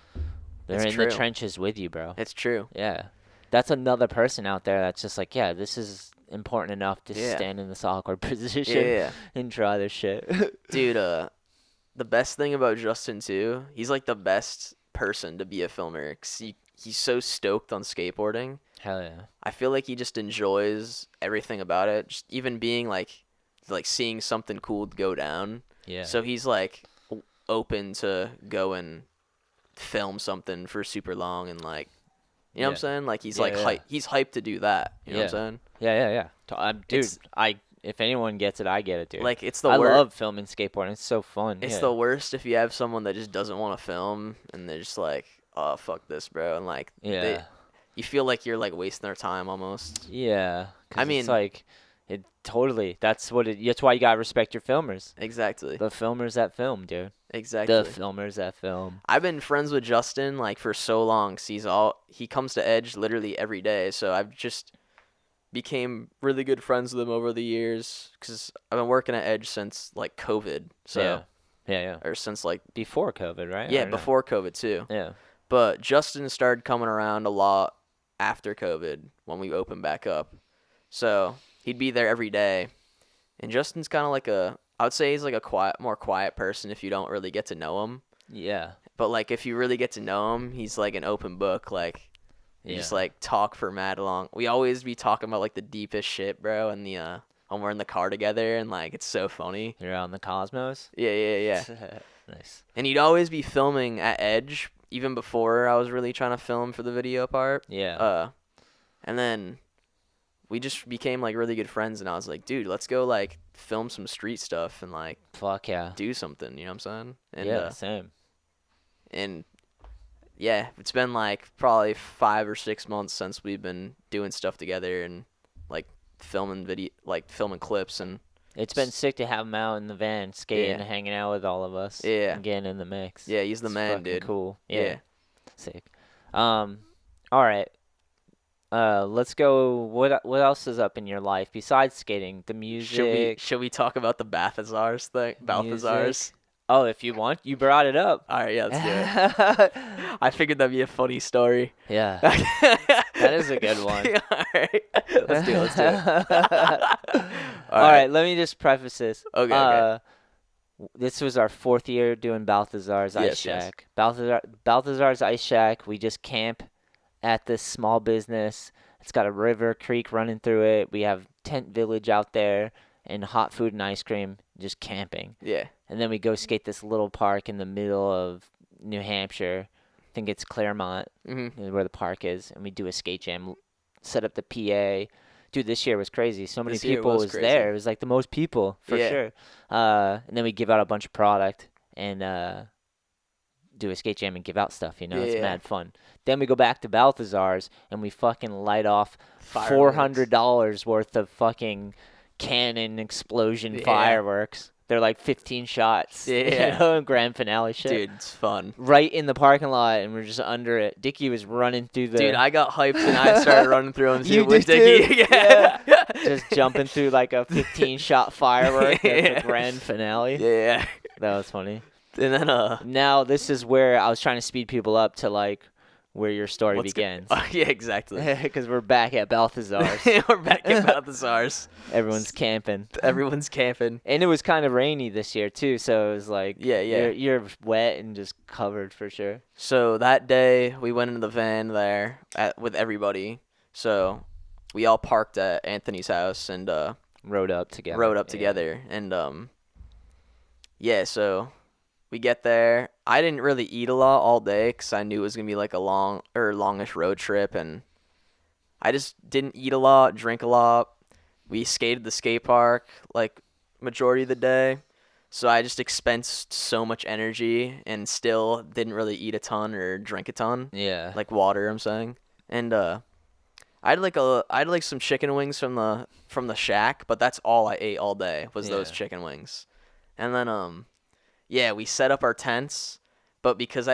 They're it's in true. the trenches with you, bro. it's true. Yeah, that's another person out there that's just like, yeah, this is important enough to Yeah. stand in this awkward position Yeah. and try this shit. Dude, the best thing about Justin too, he's like the best person to be a filmer 'cause he's so stoked on skateboarding. Hell yeah. I feel like he just enjoys everything about it. Just even being like seeing something cool go down. Yeah. So he's like open to go and film something for super long and like, you know what I'm saying? Like he's like hype. He's hyped to do that. You know what I'm saying? Yeah. Dude, It's- if anyone gets it, I get it, dude. Like it's the I worst. love filming skateboarding. It's so fun. It's yeah. the worst if you have someone that just doesn't want to film and they're just like, oh fuck this, bro, and like Yeah. you feel like you're like wasting their time almost. Yeah. 'Cause I mean- it's like, it totally. That's why you gotta respect your filmers. Exactly. The filmers that film, dude. Exactly. The filmers that film. I've been friends with Justin like for so long. 'Cause he comes to Edge literally every day. So I've just became really good friends with him over the years. 'Cause I've been working at Edge since like COVID. So Yeah. or since like Before COVID, right? yeah Or no? before COVID too. Yeah. But Justin started coming around a lot after COVID when we opened back up. So he'd be there every day. And Justin's kind of like I would say he's like a more quiet person if you don't really get to know him. Yeah. But like if you really get to know him, he's like an open book. Like you just like talk for mad long. We always be talking about like the deepest shit, bro. And when we're in the car together, and like it's so funny. You're on the Cosmos. Yeah. Nice. And he'd always be filming at Edge, even before I was really trying to film for the video part. Yeah. And then we just became like really good friends, and I was like, dude, let's go like film some street stuff and like Fuck yeah. do something. You know what I'm saying? And, Yeah. Same. And yeah, it's been like probably 5 or 6 months since we've been doing stuff together and like filming clips and It's been sick to have him out in the van, skating Yeah. and hanging out with all of us. Yeah. And getting in the mix. yeah, he's the It's man, fucking dude. Cool. Yeah. Sick. All right. Let's go. What else is up in your life besides skating? The music. Should we talk about the Balthazar's thing? Balthazar's. Oh, if you want, you brought it up. All right, yeah, let's do it. I figured that'd be a funny story. Yeah, that is a good one. Yeah, all right, let's do it. All right, let me just preface this. Okay. This was our 4th year doing Balthazar's Ice Yes. Shack. Balthazar's Ice Shack. We just camp at this small business. It's got a river, creek running through it. We have tent village out there and hot food and ice cream, just camping. Yeah. And then we go skate this little park in the middle of New Hampshire. I think it's Claremont, is where the park is. And we do a skate jam, set up the PA. Dude, this year was crazy. So many This year people was was crazy. there. It was like the most people, for Yeah. sure. And then we give out a bunch of product and do a skate jam and give out stuff, you know? It's Yeah. mad fun. Then we go back to Balthazar's and we fucking light off Fireworks. $400 worth of fucking cannon explosion Yeah. fireworks. They're like 15 shots. Yeah. You know, grand finale shit. Dude, it's fun. Right in the parking lot, and we're just under it. Dickie was running through the. Dude, I got hyped and I started running through them too You with did Dickie. too? Yeah. just jumping through like a 15-shot firework at Yeah. the grand finale. Yeah. That was funny. And then Now this is where I was trying to speed people up to like where your story What's begins. Yeah, exactly. Because we're back at Balthazar's. We're back at Balthazar's. Everyone's camping. Everyone's camping. And it was kind of rainy this year too, so it was like Yeah. you're wet and just covered for sure. So that day we went into the van there with everybody. So we all parked at Anthony's house and Rode up together. And yeah, so we get there. I didn't really eat a lot all day because I knew it was gonna be like a longish road trip, and I just didn't eat a lot, drink a lot. We skated the skate park like majority of the day, so I just expensed so much energy and still didn't really eat a ton or drink a ton, Yeah. like water. I'm saying, and I had like some chicken wings from the shack, but that's all I ate all day was those Yeah. chicken wings, and then yeah, we set up our tents, but because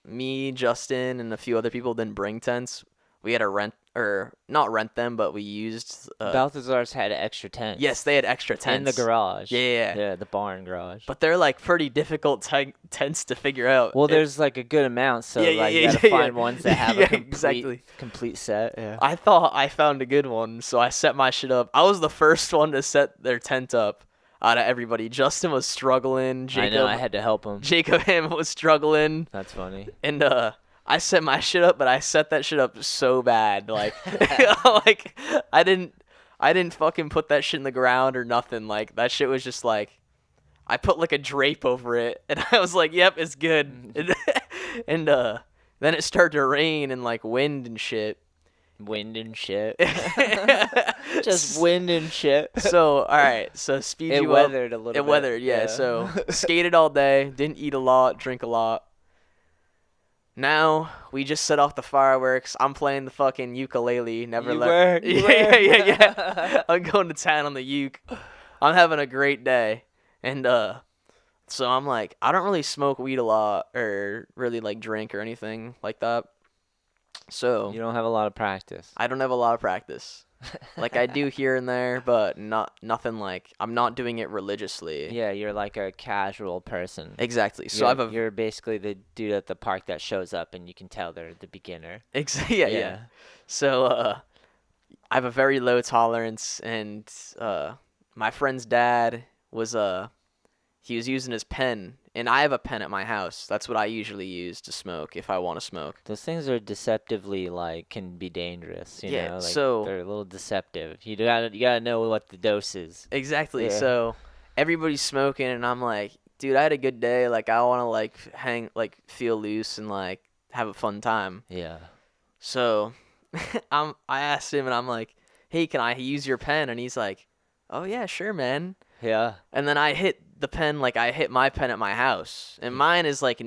me, Justin, and a few other people didn't bring tents, we had to not rent them, but we used. Balthazar's had extra tents. Yes, they had extra tents. In the garage. Yeah. Yeah, the barn garage. But they're like pretty difficult tents to figure out. Well, there's like a good amount, so Yeah, like yeah, you gotta yeah, find yeah. ones that have Yeah, a complete set. Yeah. I thought I found a good one, so I set my shit up. I was the first one to set their tent up out of everybody. Justin was struggling. I know, I had to help him. Jacob Hammond was struggling. That's funny. And I set my shit up, but I set that shit up so bad. Like, like I didn't fucking put that shit in the ground or nothing. Like that shit was just like, I put like a drape over it, and I was like, "Yep, it's good." And then it started to rain and like wind and shit. Wind and shit. Just wind and shit. So all right, so speed It you weathered up. a little bit. It weathered, yeah. So skated all day, didn't eat a lot, drink a lot. Now we just set off the fireworks. I'm playing the fucking ukulele. Never You learned. were, you Yeah. I'm going to town on the uke. I'm having a great day, and so I'm like, I don't really smoke weed a lot or really like drink or anything like that. So You don't have a lot of practice. I don't have a lot of practice. Like I do here and there, but nothing like I'm not doing it religiously. Yeah, you're like a casual person. Exactly. So You're basically the dude at the park that shows up and you can tell they're the beginner. Yeah. So I have a very low tolerance, and my friend's dad was he was using his pen, and I have a pen at my house. That's what I usually use to smoke if I want to smoke. Those things are deceptively can be dangerous, you Yeah, know? Like so- they're a little deceptive. You gotta know what the dose is. Exactly. Yeah. So everybody's smoking, and I'm like, dude, I had a good day. Like I want to like feel loose and like have a fun time. Yeah. So I asked him, and I'm like, hey, can I use your pen? And he's like, oh yeah, sure, man. Yeah. And then I hit the pen, like I hit my pen at my house, and mine is like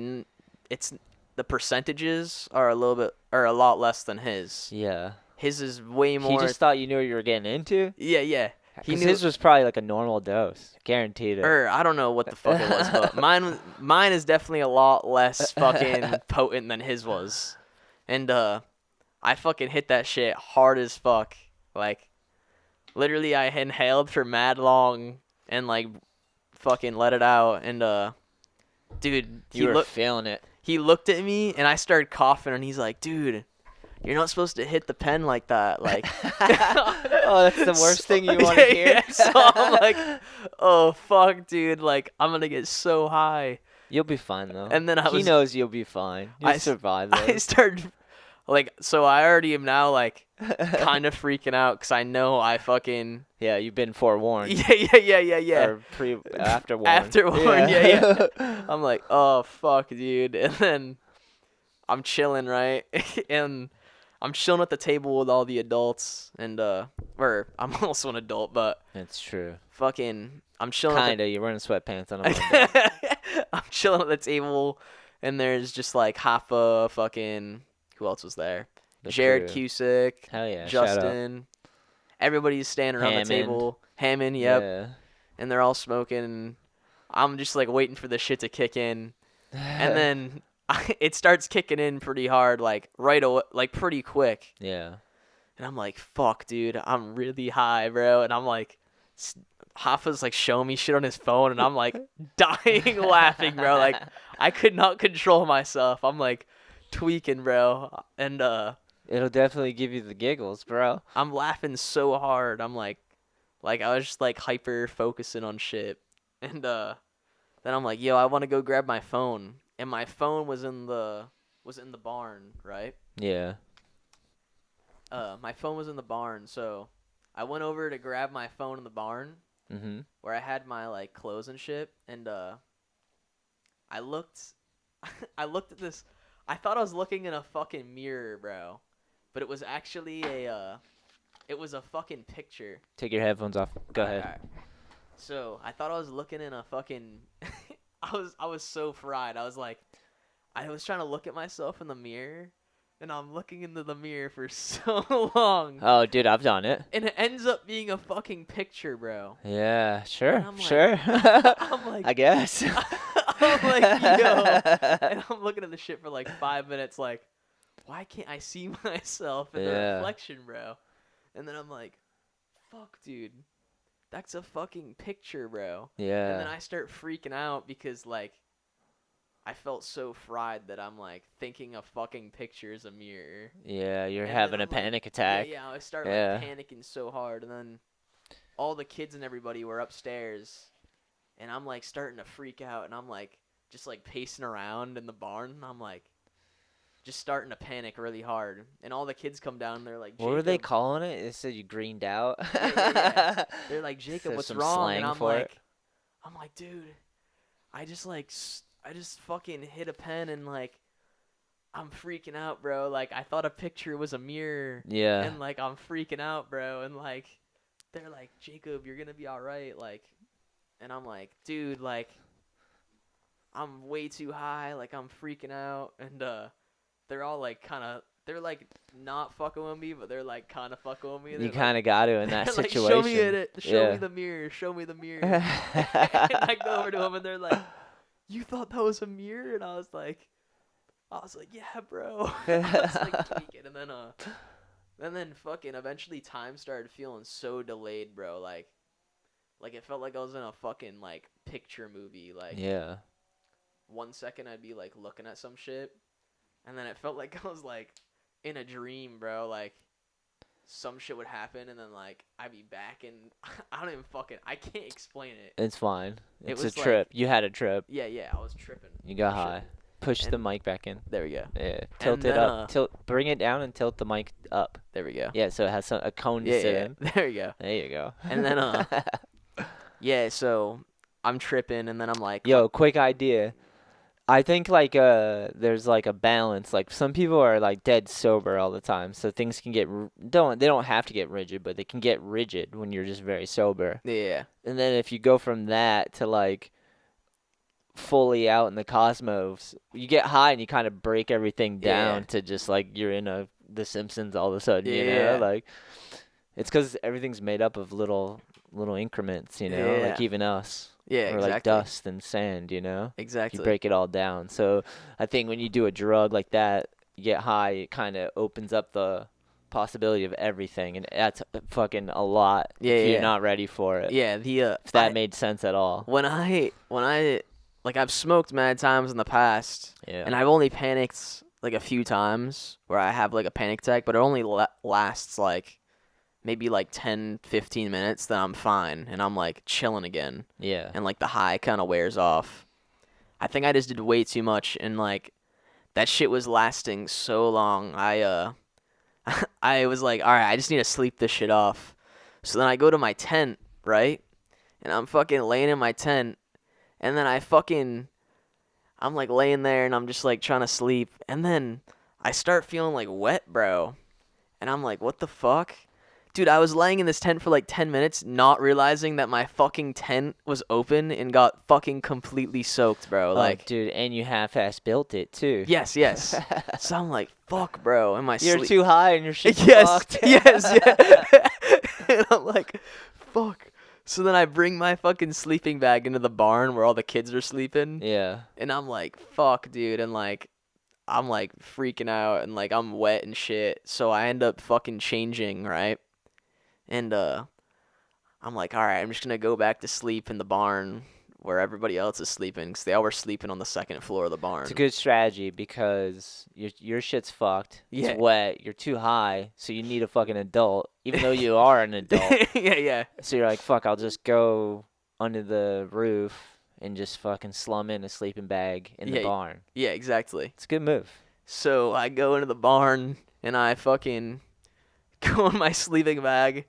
it's the percentages are a lot less than his. Yeah. His is way more. He just thought you knew what you were getting into? Yeah. Because his was probably like a normal dose. Guaranteed it. I don't know what the fuck it was, but mine is definitely a lot less fucking potent than his was, and I fucking hit that shit hard as fuck. Like, literally, I inhaled for mad long and like fucking let it out, and dude, You were feeling it. he looked at me, and I started coughing, and he's like, dude, you're not supposed to hit the pen like that. Like, Oh, that's the worst thing you want to hear. Yeah, so I'm like, oh fuck, dude, like I'm gonna get so high. You'll be fine though. And then he knows you'll be fine. You'll survive I this. started so I already am now like kind of freaking out because I know I fucking Yeah, you've been forewarned. yeah. Or afterwarned. Afterwarn, yeah. I'm like, oh fuck, dude, and then I'm chilling, right, and I'm chilling at the table with all the adults, and or I'm also an adult, but That's true. fucking I'm chilling. Kinda. You're wearing sweatpants on a Monday. I'm chilling at the table, and there's just like half a fucking who else was there? The Jared crew. Cusick, Hell yeah. shout out. Justin. Everybody's standing around Hammond. the table. Hammond, yep. Yeah. And they're all smoking. And I'm just like waiting for the shit to kick in, and then it starts kicking in pretty hard, like right away, like pretty quick. Yeah. And I'm like, fuck, dude, I'm really high, bro. And I'm like, Hoffa's like showing me shit on his phone, and I'm like dying laughing, bro. Like I could not control myself. I'm like tweaking, bro. And It'll definitely give you the giggles, bro. I'm laughing so hard. I'm like I was just like hyper focusing on shit. And then I'm like, yo, I want to go grab my phone. And my phone was in the barn, right? Yeah. My phone was in the barn, so I went over to grab my phone in the barn Mm-hmm. where I had my like clothes and shit, and I looked I looked at this. I thought I was looking in a fucking mirror, bro. But it was actually it was a fucking picture. Take your headphones off. Go Alright, ahead. alright. So, I thought I was looking in a fucking I was so fried. I was trying to look at myself in the mirror, and I'm looking into the mirror for so long. Oh, dude, I've done it. And it ends up being a fucking picture, bro. Yeah, sure, I'm like- sure. I'm like I guess. I'm like, yo. And I'm looking at the shit for like 5 minutes, like, why can't I see myself in the Yeah. reflection, bro? And then I'm like, fuck, dude. That's a fucking picture, bro. And then Yeah. I start freaking out because, like, I felt so fried that I'm, like, thinking a fucking picture is a mirror. Yeah, you're And then having a I'm like, panic attack. Yeah, I start, Yeah. like, panicking so hard. And then all the kids and everybody were upstairs. And I'm, like, starting to freak out. And I'm, like, just, like, pacing around in the barn. And I'm, like, just starting to panic really hard. And all the kids come down. And they're like, What were they Jacob. calling it? They said you greened out. Yeah. They're like, Jacob, There's what's some wrong? slang And for it. I'm like, dude, I just fucking hit a pen and like, I'm freaking out, bro. Like, I thought a picture was a mirror. Yeah. And like, I'm freaking out, bro. And like, they're like, Jacob, you're gonna be all right. Like, and I'm like, dude, like, I'm way too high. Like, I'm freaking out. And they're all like, they're like not fucking with me, but they're like kind of fucking with me. You They're kind of got to in that like, situation. show me it. Show Yeah. me the mirror. Show me the mirror. And I go over to them and they're like, "You thought that was a mirror?" And I was like, "Yeah, bro." I was like tweaking, and then fucking eventually time started feeling so delayed, bro. Like it felt like I was in a fucking like picture movie. Like Yeah. 1 second I'd be like looking at some shit, and then it felt like I was like in a dream, bro. Like some shit would happen, and then like I'd be back, and I can't explain it. It's fine. It It's a was trip. You had a trip. Yeah, I was tripping. You got for high. sure. Push the And- mic back in. There we go. Yeah. Tilt And it then, up. Bring it down and tilt the mic up. There we go. Yeah, so it has a cone to Yeah, sit yeah. in. There we go. There you go. And then yeah, so I'm tripping, and then I'm like, Yo, quick idea. I think like there's like a balance. Like some people are like dead sober all the time, so things can get they don't have to get rigid, but they can get rigid when you're just very sober. yeah, And then if you go from that to like fully out in the cosmos, you get high and you kind of break everything down Yeah. to just like you're in The Simpsons all of a sudden, you Yeah. know? Like it's cuz everything's made up of little increments, you know? Like Yeah. even us. yeah, Or exactly, like dust and sand, you know? exactly. You break it all down. So I think when you do a drug like that, you get high, it kind of opens up the possibility of everything, and that's fucking a lot Yeah, if you're yeah. not ready for it. Yeah, If that made sense at all. when I like I've smoked mad times in the past, Yeah. and I've only panicked like a few times where I have like a panic attack, but it only lasts like maybe like 10, 15 minutes, then I'm fine and I'm like chilling again, Yeah. and like the high kind of wears off. I think I just did way too much, and like that shit was lasting so long. I was like, all right, I just need to sleep this shit off. So then I go to my tent, right? And I'm fucking laying in my tent, and then I'm like laying there, and I'm just like trying to sleep, and then I start feeling like wet, bro. And I'm like, what the fuck? Dude, I was laying in this tent for like 10 minutes, not realizing that my fucking tent was open and got fucking completely soaked, bro. Like, dude, and you half-ass built it too. yes. So I'm like, fuck, bro. Am I You're sleep? too high and your shit's Yes, fucked. yeah. And I'm like, fuck. So then I bring my fucking sleeping bag into the barn where all the kids are sleeping. Yeah. And I'm like, fuck, dude. And like, I'm like freaking out, and like I'm wet and shit. So I end up fucking changing, right? And I'm like, all right, I'm just gonna go back to sleep in the barn where everybody else is sleeping, 'cause they all were sleeping on the second floor of the barn. It's a good strategy because your shit's fucked. It's Yeah. wet. You're too high, so you need a fucking adult, even though you are an adult. Yeah. So you're like, fuck, I'll just go under the roof and just fucking slum in a sleeping bag in the Yeah. barn. Yeah, exactly. It's a good move. So I go into the barn and I fucking go in my sleeping bag,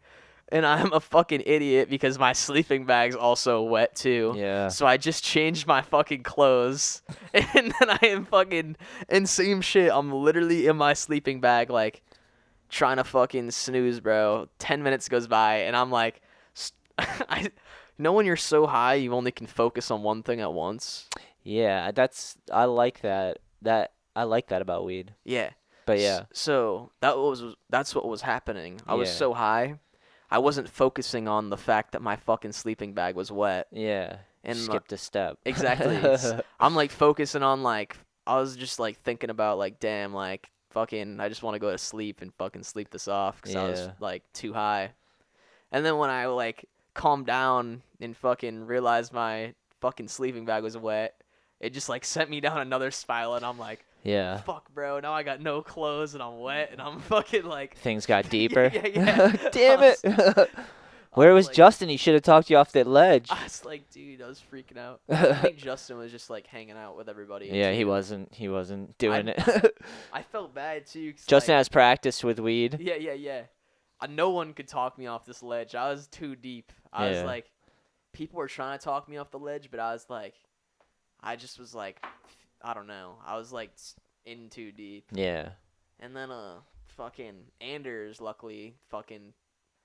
and I'm a fucking idiot because my sleeping bag's also wet too. Yeah. So I just changed my fucking clothes, and then I am fucking and same shit. I'm literally in my sleeping bag, like trying to fucking snooze, bro. 10 minutes goes by, and I'm like, I know when you're so high, you only can focus on one thing at once. Yeah, I like that. I like that about weed. Yeah. But yeah. So that's what was happening. I was Yeah. so high, I wasn't focusing on the fact that my fucking sleeping bag was wet. Yeah. And Skipped a step. exactly. I'm like focusing on like I was just like thinking about like damn like fucking I just want to go to sleep and fucking sleep this off because I was Yeah. like too high. And then when I like calmed down and fucking realized my fucking sleeping bag was wet, it just like sent me down another spiral, and I'm like, Yeah. fuck, bro. Now I got no clothes and I'm wet and I'm fucking like. Things got deeper. Yeah. Damn I it. was Where was like- Justin? He should have talked you off that ledge. I was like, dude, I was freaking out. I think Justin was just like hanging out with everybody. Yeah, he too. wasn't. He wasn't doing it. I felt bad too. 'Cause, Justin like, has practice with weed. Yeah. No one could talk me off this ledge. I was too deep. I was Yeah. like, people were trying to talk me off the ledge, but I was like, I just was like, I don't know. I was like in too deep. Yeah. And then fucking Anders, luckily, fucking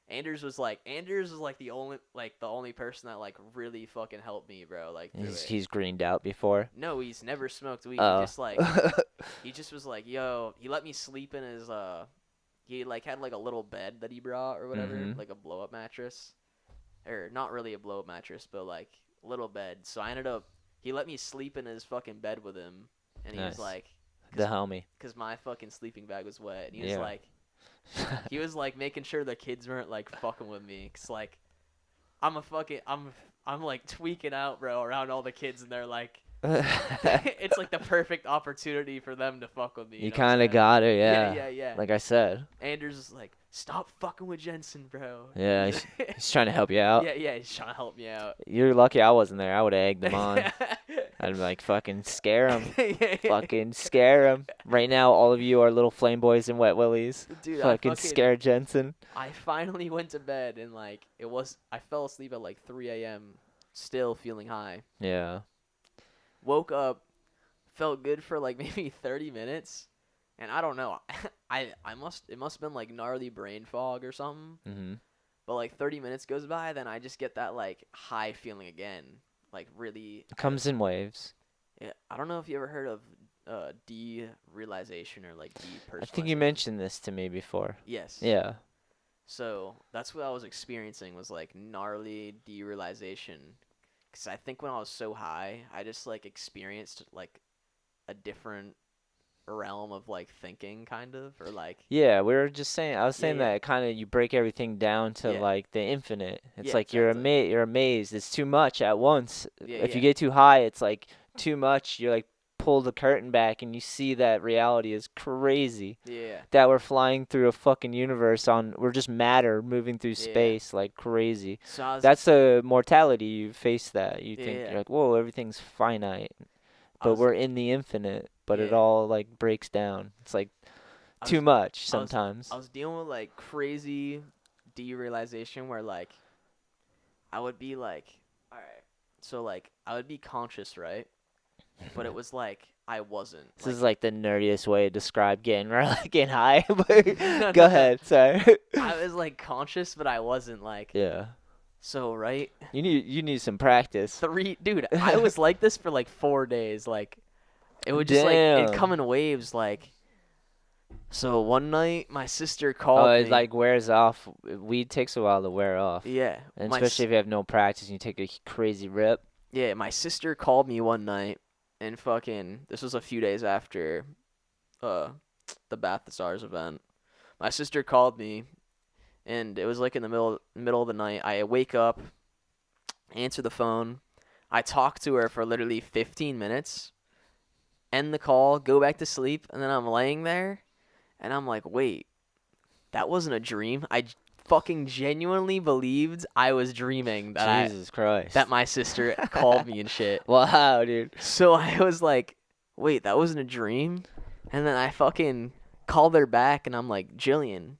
Anders was like the only person that like really fucking helped me, bro. Like through it. He's greened out before. No, he's never smoked weed. Oh. He just like he just was like, yo, he let me sleep in his he like had like a little bed that he brought or whatever, Mhm. like a blow up mattress. Or not really a blow up mattress, but like a little bed. So I ended up he let me sleep in his fucking bed with him, and he was Nice. like The homie. cuz my fucking sleeping bag was wet, and he was Yeah. like he was like making sure the kids weren't like fucking with me, 'cause like I'm like tweaking out, bro, around all the kids, and they're like it's like the perfect opportunity for them to fuck with me. You know what I'm kind of saying? got it, yeah. Yeah. Like I said. Anders is like, stop fucking with Jensen, bro. Yeah, he's trying to help you out. Yeah, he's trying to help me out. You're lucky I wasn't there. I would have egged him on. I'd be like, fucking scare him. Fucking scare him. Right now, all of you are little flame boys and wet willies. Dude, Fucking scare Jensen. I finally went to bed, and like I fell asleep at like 3 a.m. still feeling high. Yeah. Woke up, felt good for like maybe 30 minutes, and I don't know. It must have been like gnarly brain fog or something. Mhm. But like 30 minutes goes by, then I just get that like high feeling again, like really. It comes in waves. Yeah, I don't know if you ever heard of derealization or like depersonalization. I think you mentioned this to me before. Yes. Yeah. So that's what I was experiencing, was like gnarly derealization. Because I think when I was so high, I just like experienced like a different realm of like thinking, kind of, or like. Yeah, we were just saying. I was saying Yeah. that kind of you break everything down to Yeah. like the infinite. It's Yeah, like exactly. you're amazed. It's too much at once. Yeah, If you yeah. get too high, it's like too much. You're like pull the curtain back and you see that reality is crazy. Yeah. That we're flying through a fucking universe we're just matter moving through Yeah. space like crazy. So I was. That's a mortality. You face that. You think Yeah. you're like, whoa, everything's finite. I But was- we're in the infinite, but it Yeah. all like breaks down. It's like I too was- much I was- sometimes. I was dealing with like crazy derealization where like I would be like, all right, so like I would be conscious, right? But it was like I wasn't. This is like the nerdiest way to describe getting getting high. But No, go no. ahead, sorry. I was like conscious, but I wasn't like. Yeah, So right, you need some practice. dude, I was like this for like 4 days. Like it would just like it'd Damn. come in waves. Like so one night my sister called Oh, me. it like wears off. Weed takes a while to wear off, Yeah, and my especially if you have no practice and you take a crazy rip. Yeah, my sister called me one night, and fucking, this was a few days after, the Bath the Stars event. My sister called me, and it was like in the middle of the night. I wake up, answer the phone. I talk to her for literally 15 minutes, end the call, go back to sleep, and then I'm laying there, and I'm like, wait, that wasn't a dream. I fucking genuinely believed I was dreaming Jesus Christ. that my sister called me and shit. Wow, dude. So I was like, wait, that wasn't a dream? And then I fucking called her back, and I'm like, Jillian,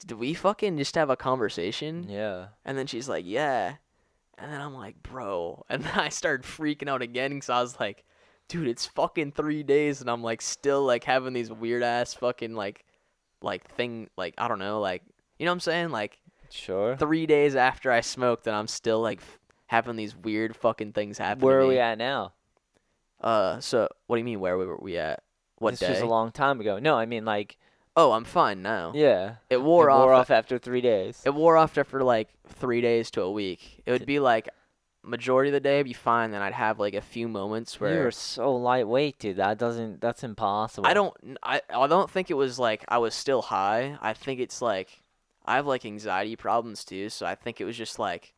did we fucking just have a conversation? Yeah. And then she's like, yeah. And then I'm like, bro. And then I started freaking out again because I was like, dude, it's fucking 3 days, and I'm like still like having these weird ass fucking like thing, like, I don't know, like, you know what I'm saying? Like Sure. 3 days after I smoked, and I'm still like having these weird fucking things happen Where to are me. we at now? So what do you mean? Where were we at? What This day? was a long time ago. No, I mean like. Oh, I'm fine now. Yeah. It wore off after 3 days. It wore off after like 3 days to a week. It would be like majority of the day would be fine, then I'd have like a few moments where You were so lightweight, dude. That's impossible. I don't think it was like I was still high. I think it's like I have like anxiety problems too, so I think it was just like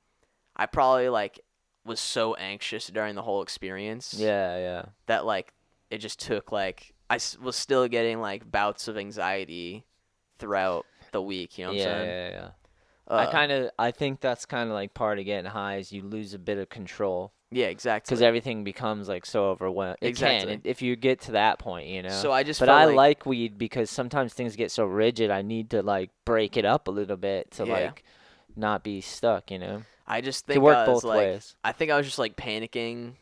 I probably like was so anxious during the whole experience. Yeah. That like it just took like was still getting like bouts of anxiety throughout the week, you know what I'm saying? Yeah. I think that's kind of like part of getting high is you lose a bit of control. Yeah, exactly. Because everything becomes like so overwhelming. Exactly. If you get to that point, you know. So I just But felt I like like weed because sometimes things get so rigid. I need to like break it up a little bit to like not be stuck, you know. I just It think can work I was both like ways. I think I was just like panicking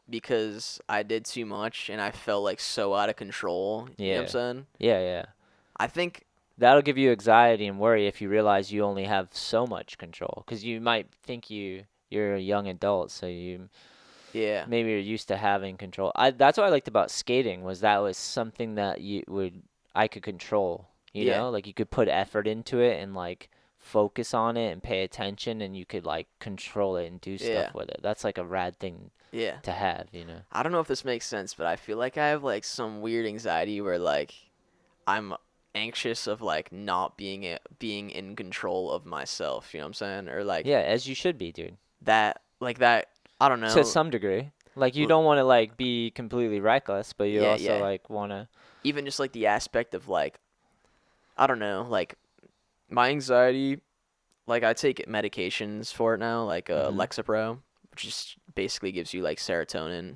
because I did too much and I felt like so out of control. You know what I'm saying? Yeah. I think That'll give you anxiety and worry if you realize you only have so much control. Because you might think you're a young adult, so maybe you're used to having control. That's what I liked about skating was something that I could control. You know, like you could put effort into it and like focus on it and pay attention, and you could like control it and do stuff with it. That's like a rad thing to have, you know. I don't know if this makes sense, but I feel like I have like some weird anxiety where like I'm anxious of like not being in control of myself, you know what I'm saying? Or like as you should be, dude. that I don't know. To some degree. Like you don't want to like be completely reckless, but you also like want to even just like the aspect of like I don't know, like my anxiety, like I take medications for it now, like Lexapro, which just basically gives you like serotonin.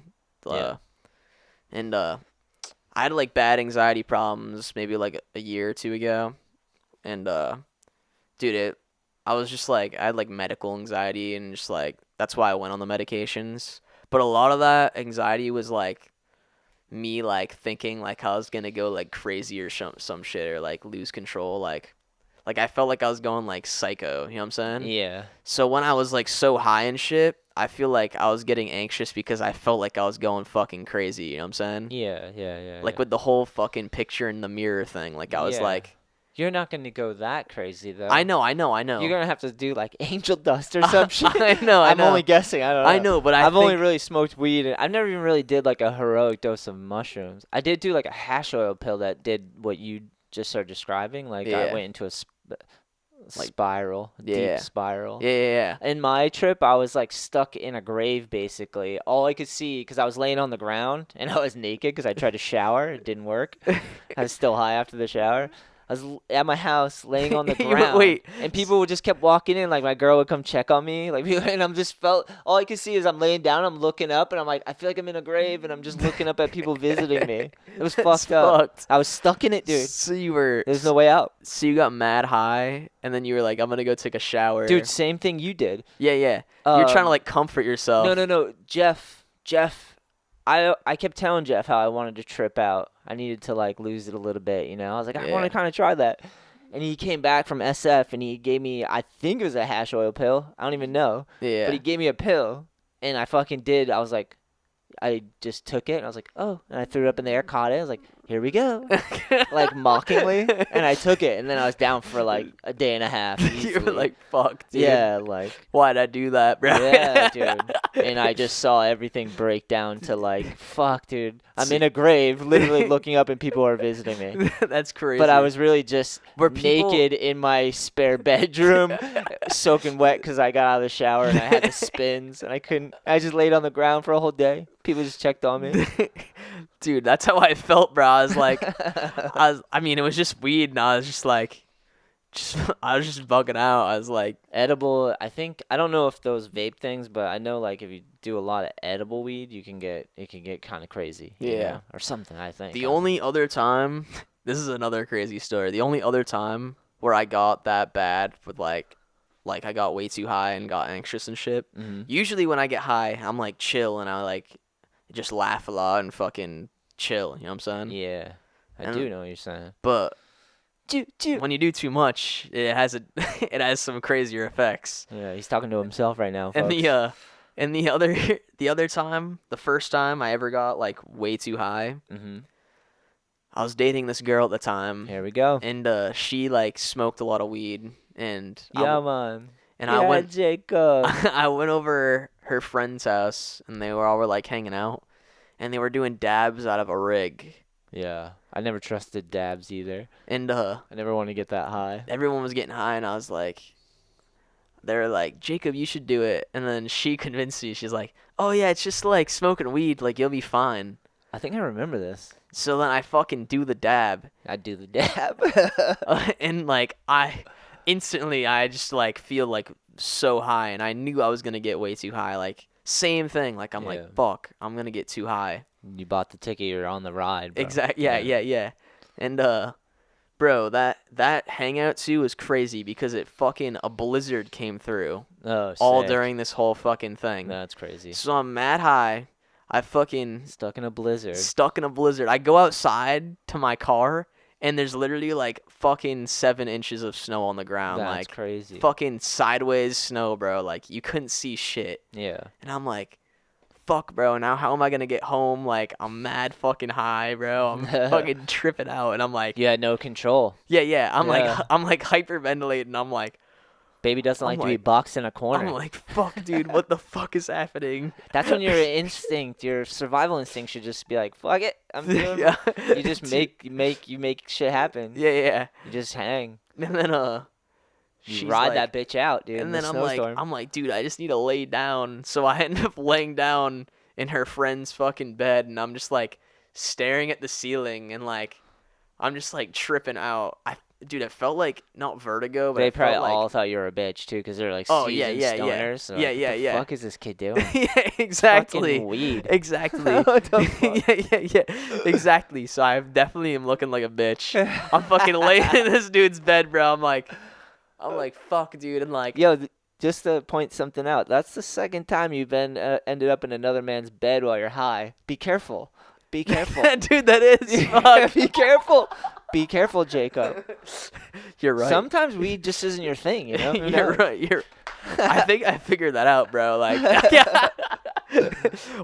And I had like bad anxiety problems maybe like a year or two ago, and dude, I was just like I had like medical anxiety, and just like that's why I went on the medications. But a lot of that anxiety was like me like thinking like I was gonna go like crazy or some shit or like lose control, like I felt like I was going like psycho, you know what I'm saying? Yeah. So when I was like so high and shit, I feel like I was getting anxious because I felt like I was going fucking crazy, you know what I'm saying? Yeah. Like with the whole fucking picture in the mirror thing, like I was like, you're not going to go that crazy though. I know. You're going to have to do like angel dust or some shit. I know. I'm only guessing. I don't know. I know, but I've only really smoked weed, and I've never even really did like a heroic dose of mushrooms. I did do like a hash oil pill that did what you just are describing. Like I went into a spiral, deep spiral. Yeah. In my trip, I was like stuck in a grave basically. All I could see, because I was laying on the ground and I was naked because I tried to shower. It didn't work. I was still high after the shower. I was at my house laying on the ground. And people would just kept walking in. Like my girl would come check on me. Like, and I'm just all I could see is I'm laying down. I'm looking up, and I'm like, I feel like I'm in a grave, and I'm just looking up at people visiting me. It was fucked up. I was stuck in it, dude. So there's no way out. So you got mad high, and then you were like, I'm gonna go take a shower. Dude, same thing you did. Yeah. You're trying to like comfort yourself. No. Jeff. I kept telling Jeff how I wanted to trip out. I needed to like lose it a little bit, you know. I was like, I want to kind of try that. And he came back from SF and he gave me, I think it was a hash oil pill. I don't even know. Yeah. But he gave me a pill, and I fucking did. I was like, I just took it, and I was like, oh. And I threw it up in the air, caught it. I was like, here we go. Like mockingly, and I took it, and then I was down for like a day and a half. You were Easily. like, fuck, dude. Yeah, like Why'd I do that, bro? yeah, dude. And I just saw everything break down to like, fuck, dude. I'm in a grave, literally looking up, and people are visiting me. That's crazy. But I was really just Were people- naked in my spare bedroom, soaking wet because I got out of the shower and I had the spins, and I just laid on the ground for a whole day. People just checked on me. Dude, that's how I felt, bro. I was like, I mean, it was just weed, and I was just like, I was just bugging out. I was like, Edible, I don't know if those vape things, but I know like if you do a lot of edible weed, it can get kind of crazy. You Yeah. know? Or something, I think. the only other time, this is another crazy story. The only other time where I got that bad with like I got way too high and got anxious and shit. Mm-hmm. Usually when I get high, I'm like chill and I like just laugh a lot and fucking chill. You know what I'm saying? Yeah, I And- do know what you're saying. But when you do too much, it has it has some crazier effects. Yeah, he's talking to himself right now, folks. And the other time, the first time I ever got like way too high, Mm-hmm. I was dating this girl at the time, Here we go. and she like smoked a lot of weed, and Yeah, man. I went Jacob. I went over her friend's house, and they were like hanging out, and they were doing dabs out of a rig, Yeah, I never trusted dabs either. and I never want to get that high. everyone was getting high, and I was like, they were like, Jacob, you should do it, and then she convinced me. She's like, oh yeah, it's just like smoking weed, like you'll be fine. I think I remember this. So then I fucking do the dab, I do the dab. and like I just like feel like so high, and I knew I was gonna get way too high. Like same thing. Like I'm Yeah. like, fuck, I'm gonna get too high. You bought the ticket. You're on the ride, bro. Exactly. Yeah. And bro, that hangout too was crazy because it fucking a blizzard came through Oh, all sick. during this whole fucking thing. That's crazy. So I'm mad high. I fucking Stuck in a blizzard. stuck in a blizzard. I go outside to my car, and there's literally like fucking 7 inches of snow on the ground. That's like crazy. fucking sideways snow, bro. Like you couldn't see shit. Yeah. And I'm like, fuck, bro. Now how am I gonna get home? Like I'm mad fucking high, bro. I'm fucking tripping out, and I'm like, You had no control. yeah. I'm Yeah. like hyperventilating. I'm like, Baby doesn't like to be like- boxed in a corner. I'm like, fuck, dude. What the fuck is happening? That's when your instinct, your survival instinct, should just be like, "Fuck it, I'm doing." Yeah. You just make shit happen. Yeah. You just hang. And then You she's ride like, that bitch out, dude. in And the then snowstorm. I'm like, dude, I just need to lay down. So I end up laying down in her friend's fucking bed, and I'm just like staring at the ceiling, and like I'm just like tripping out. Dude, it felt like not vertigo, but They it probably felt like, all thought you were a bitch too, because they're like Oh, seasoned yeah. stoners. So Yeah, like, yeah, what the yeah. fuck is this kid doing? yeah, exactly. Fucking weed. Exactly. What the fuck? yeah. Exactly. So I definitely am looking like a bitch. I'm fucking laying in this dude's bed, bro. I'm like, fuck, dude, and like, Yo, just to point something out, that's the second time you've been ended up in another man's bed while you're high. Be careful. Be careful. dude, that is fuck. Be careful. Be careful, Jacob. You're right. Sometimes weed just isn't your thing, you know? Who You're knows? right. I think I figured that out, bro. Like,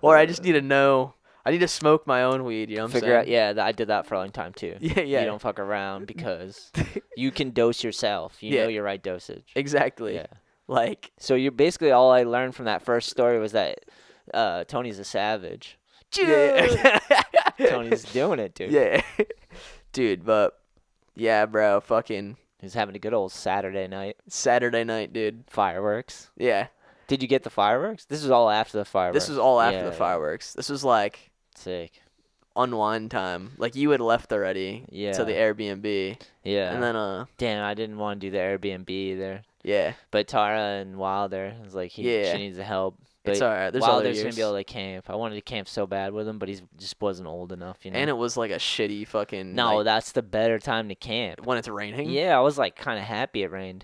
or I just need to know. I need to smoke my own weed. You know what I'm Figure out. saying? Yeah, I did that for a long time too. Yeah. You don't fuck around because you can dose yourself. You Yeah. know your right dosage. Exactly. Yeah. Like, So you basically all I learned from that first story was that Tony's a savage. yeah. Tony's doing it, dude. Yeah. Dude, but yeah, bro. Fucking He's having a good old Saturday night. Saturday night, dude. Fireworks. Yeah. Did you get the fireworks? This was all after the fireworks. This was all after Yeah, the yeah. fireworks. This was like Sick. unwind time. Like you had left already Yeah. to the Airbnb. Yeah. And then Damn, I didn't want to do the Airbnb either. yeah. But Tara and Wilder was like, Yeah. she needs the help. But It's alright. There's other Wilder's years. gonna be able to camp. I wanted to camp so bad with him, but he just wasn't old enough, you know. And it was like a shitty fucking no, like, that's the better time to camp. when it's raining. Yeah, I was like kind of happy it rained.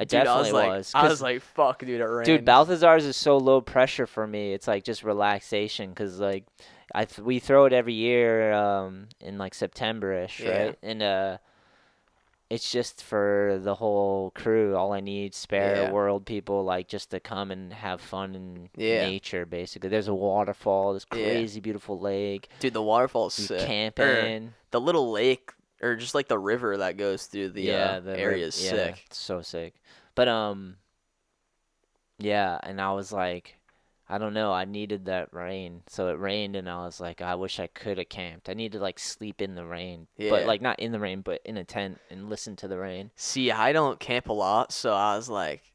I Dude, definitely I 'cause- was like, fuck, dude, it rained. Dude, Balthazar's is so low pressure for me. It's like just relaxation because like we throw it every year in like September-ish, Yeah. right? And it's just for the whole crew. All I need, spare Yeah. world people, like just to come and have fun in Yeah. nature. Basically, there's a waterfall, this Yeah. crazy beautiful lake. Dude, the waterfall's We sick. Or camping. the little lake, or just like the river that goes through the Yeah, the area river. is Yeah, sick. it's so sick. But yeah, and I was like, I don't know, I needed that rain. So it rained and I was like, I wish I could have camped. I need to like sleep in the rain. But Yeah. like not in the rain, but in a tent and listen to the rain. See, I don't camp a lot, so I was like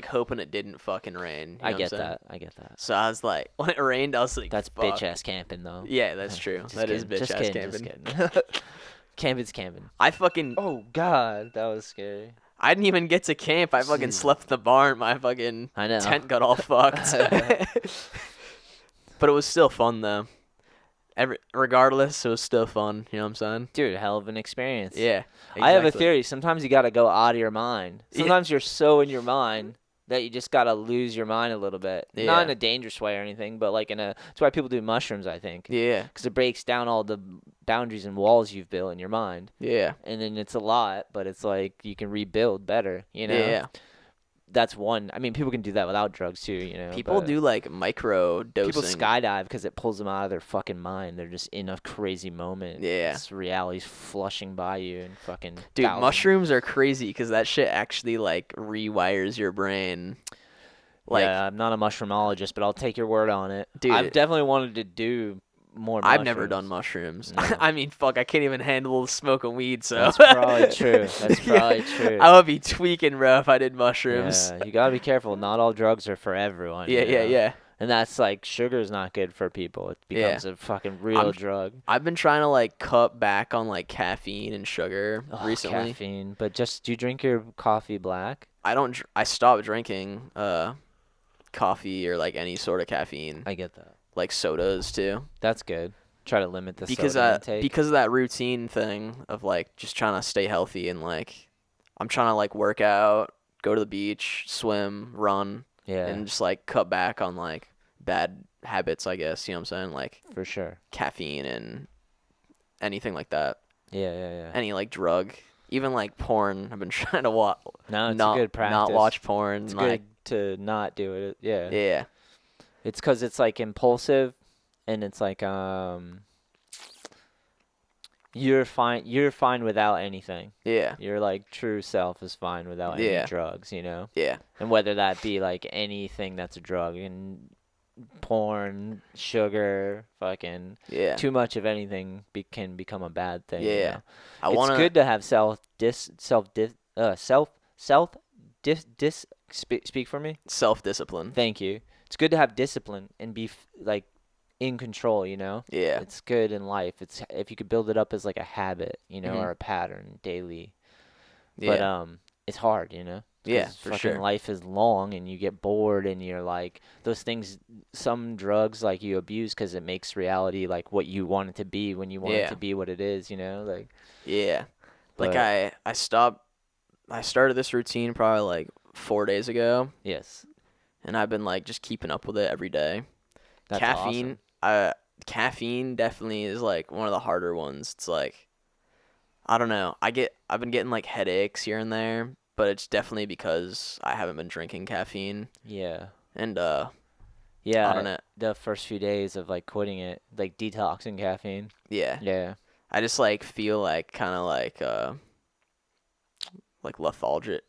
hoping it didn't fucking rain. You I know what I'm get saying? that. I get that. So I was like, when it rained, I was like, That's fuck. bitch ass camping though. Yeah, that's true. Just That is kidding. bitch Just ass kidding. camping. Just kidding. Camping's camping. I fucking Oh God, that was scary. I didn't even get to camp. I fucking slept in the barn. My fucking I know. tent got all fucked. But it was still fun though. Regardless, it was still fun. You know what I'm saying? Dude, hell of an experience. Yeah. I have a Exactly. theory. Sometimes you gotta go out of your mind. Yeah. Sometimes you're so in your mind that you just gotta lose your mind a little bit. Not Yeah. in a dangerous way or anything, but like in a. That's why people do mushrooms, I think, Yeah. because it breaks down all the boundaries and walls you've built in your mind, Yeah. and then it's a lot, but it's like you can rebuild better. You know. Yeah. That's one. I mean, people can do that without drugs too. You know. People but do like micro dosing. People skydive because it pulls them out of their fucking mind. They're just in a crazy moment. Yeah. This reality's flushing by you and fucking. Dude, thousands. mushrooms are crazy because that shit actually like rewires your brain. Like, yeah, I'm not a mushroomologist, but I'll take your word on it. Dude, I've definitely wanted to do more. I've never done mushrooms. No. I mean, fuck, I can't even handle smoking weed, so. That's probably true. That's probably true. I would be tweaking, bro, if I did mushrooms. Yeah, you gotta be careful. Not all drugs are for everyone. Yeah, you yeah, know? yeah. And that's like sugar's not good for people. It becomes a fucking real drug. I've been trying to like cut back on like caffeine and sugar recently. Caffeine, but just do you drink your coffee black? I stopped drinking coffee or like any sort of caffeine. I get that. Like sodas too. That's good. Try to limit the because soda intake. because of that routine thing of like just trying to stay healthy and like I'm trying to like work out, go to the beach, swim, run, and just like cut back on like bad habits, I guess, you know what I'm saying? Like for sure. Caffeine and anything like that. Yeah. Any like drug, even like porn. I've been trying to No, it's not a good practice. not watch porn. It's like, good to not do it. Yeah. Yeah. It's because it's like impulsive, and it's like you're fine without anything. Yeah. Your like true self is fine without any drugs, you know. Yeah. And whether that be like anything that's a drug, and porn, sugar, fucking too much of anything can become a bad thing. Yeah. You know? It's good to have speak for me. Self-discipline. Thank you. It's good to have discipline and be like in control, you know? Yeah. It's good in life. It's if you could build it up as like a habit, you know, Mhm. or a pattern daily. Yeah. But it's hard, you know? Yeah, for fucking sure. life is long and you get bored and you're like those things, some drugs like you abuse because it makes reality like what you want it to be when you want it to be what it is, you know? Like yeah. Like I started this routine probably like 4 days ago. Yes. And I've been like just keeping up with it every day. That's Caffeine, awesome. Caffeine definitely is like one of the harder ones. It's like I don't know. I've been getting like headaches here and there, but it's definitely because I haven't been drinking caffeine. Yeah. And yeah, I don't know. the first few days of like quitting it, like detoxing caffeine. Yeah. Yeah. I just like feel like kind of like lethargic,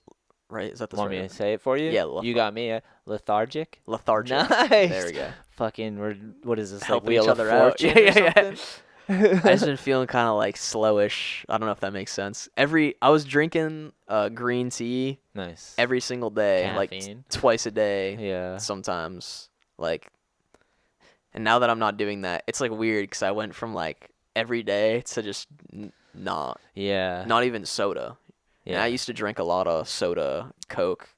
right? Is that the Want me to say it for you? Yeah, you got me. Lethargic. Lethargic. Nice. There we go. Fucking, what is this? Helping like Wheel each of other out. Fortune Yeah, or yeah, yeah. something? I just been feeling kind of like slowish. I don't know if that makes sense. I was drinking green tea Nice. every single day, Caffeine. like twice a day. Yeah. Sometimes, like, and now that I'm not doing that, it's like weird because I went from like every day to just not even soda. Yeah. And I used to drink a lot of soda, Coke,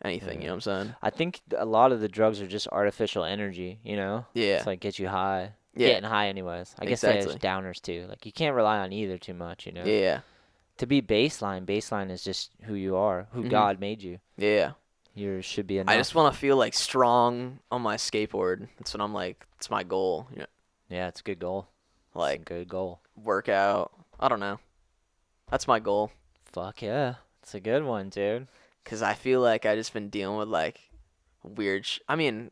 anything. Yeah. You know what I'm saying? I think a lot of the drugs are just artificial energy, you know? Yeah. It's like get you high. Yeah. Getting high anyways. I guess there's Exactly. downers too. Like you can't rely on either too much, you know? Yeah. To be baseline is just who you are, who Mhm. God made you. Yeah. You should be enough. I just want to feel like strong on my skateboard. That's what I'm like. It's my goal. You know, Yeah, it's a good goal. like It's a good goal. work out. I don't know. That's my goal. Fuck yeah. It's a good one, dude. Cause I feel like I just been dealing with like weird. I mean,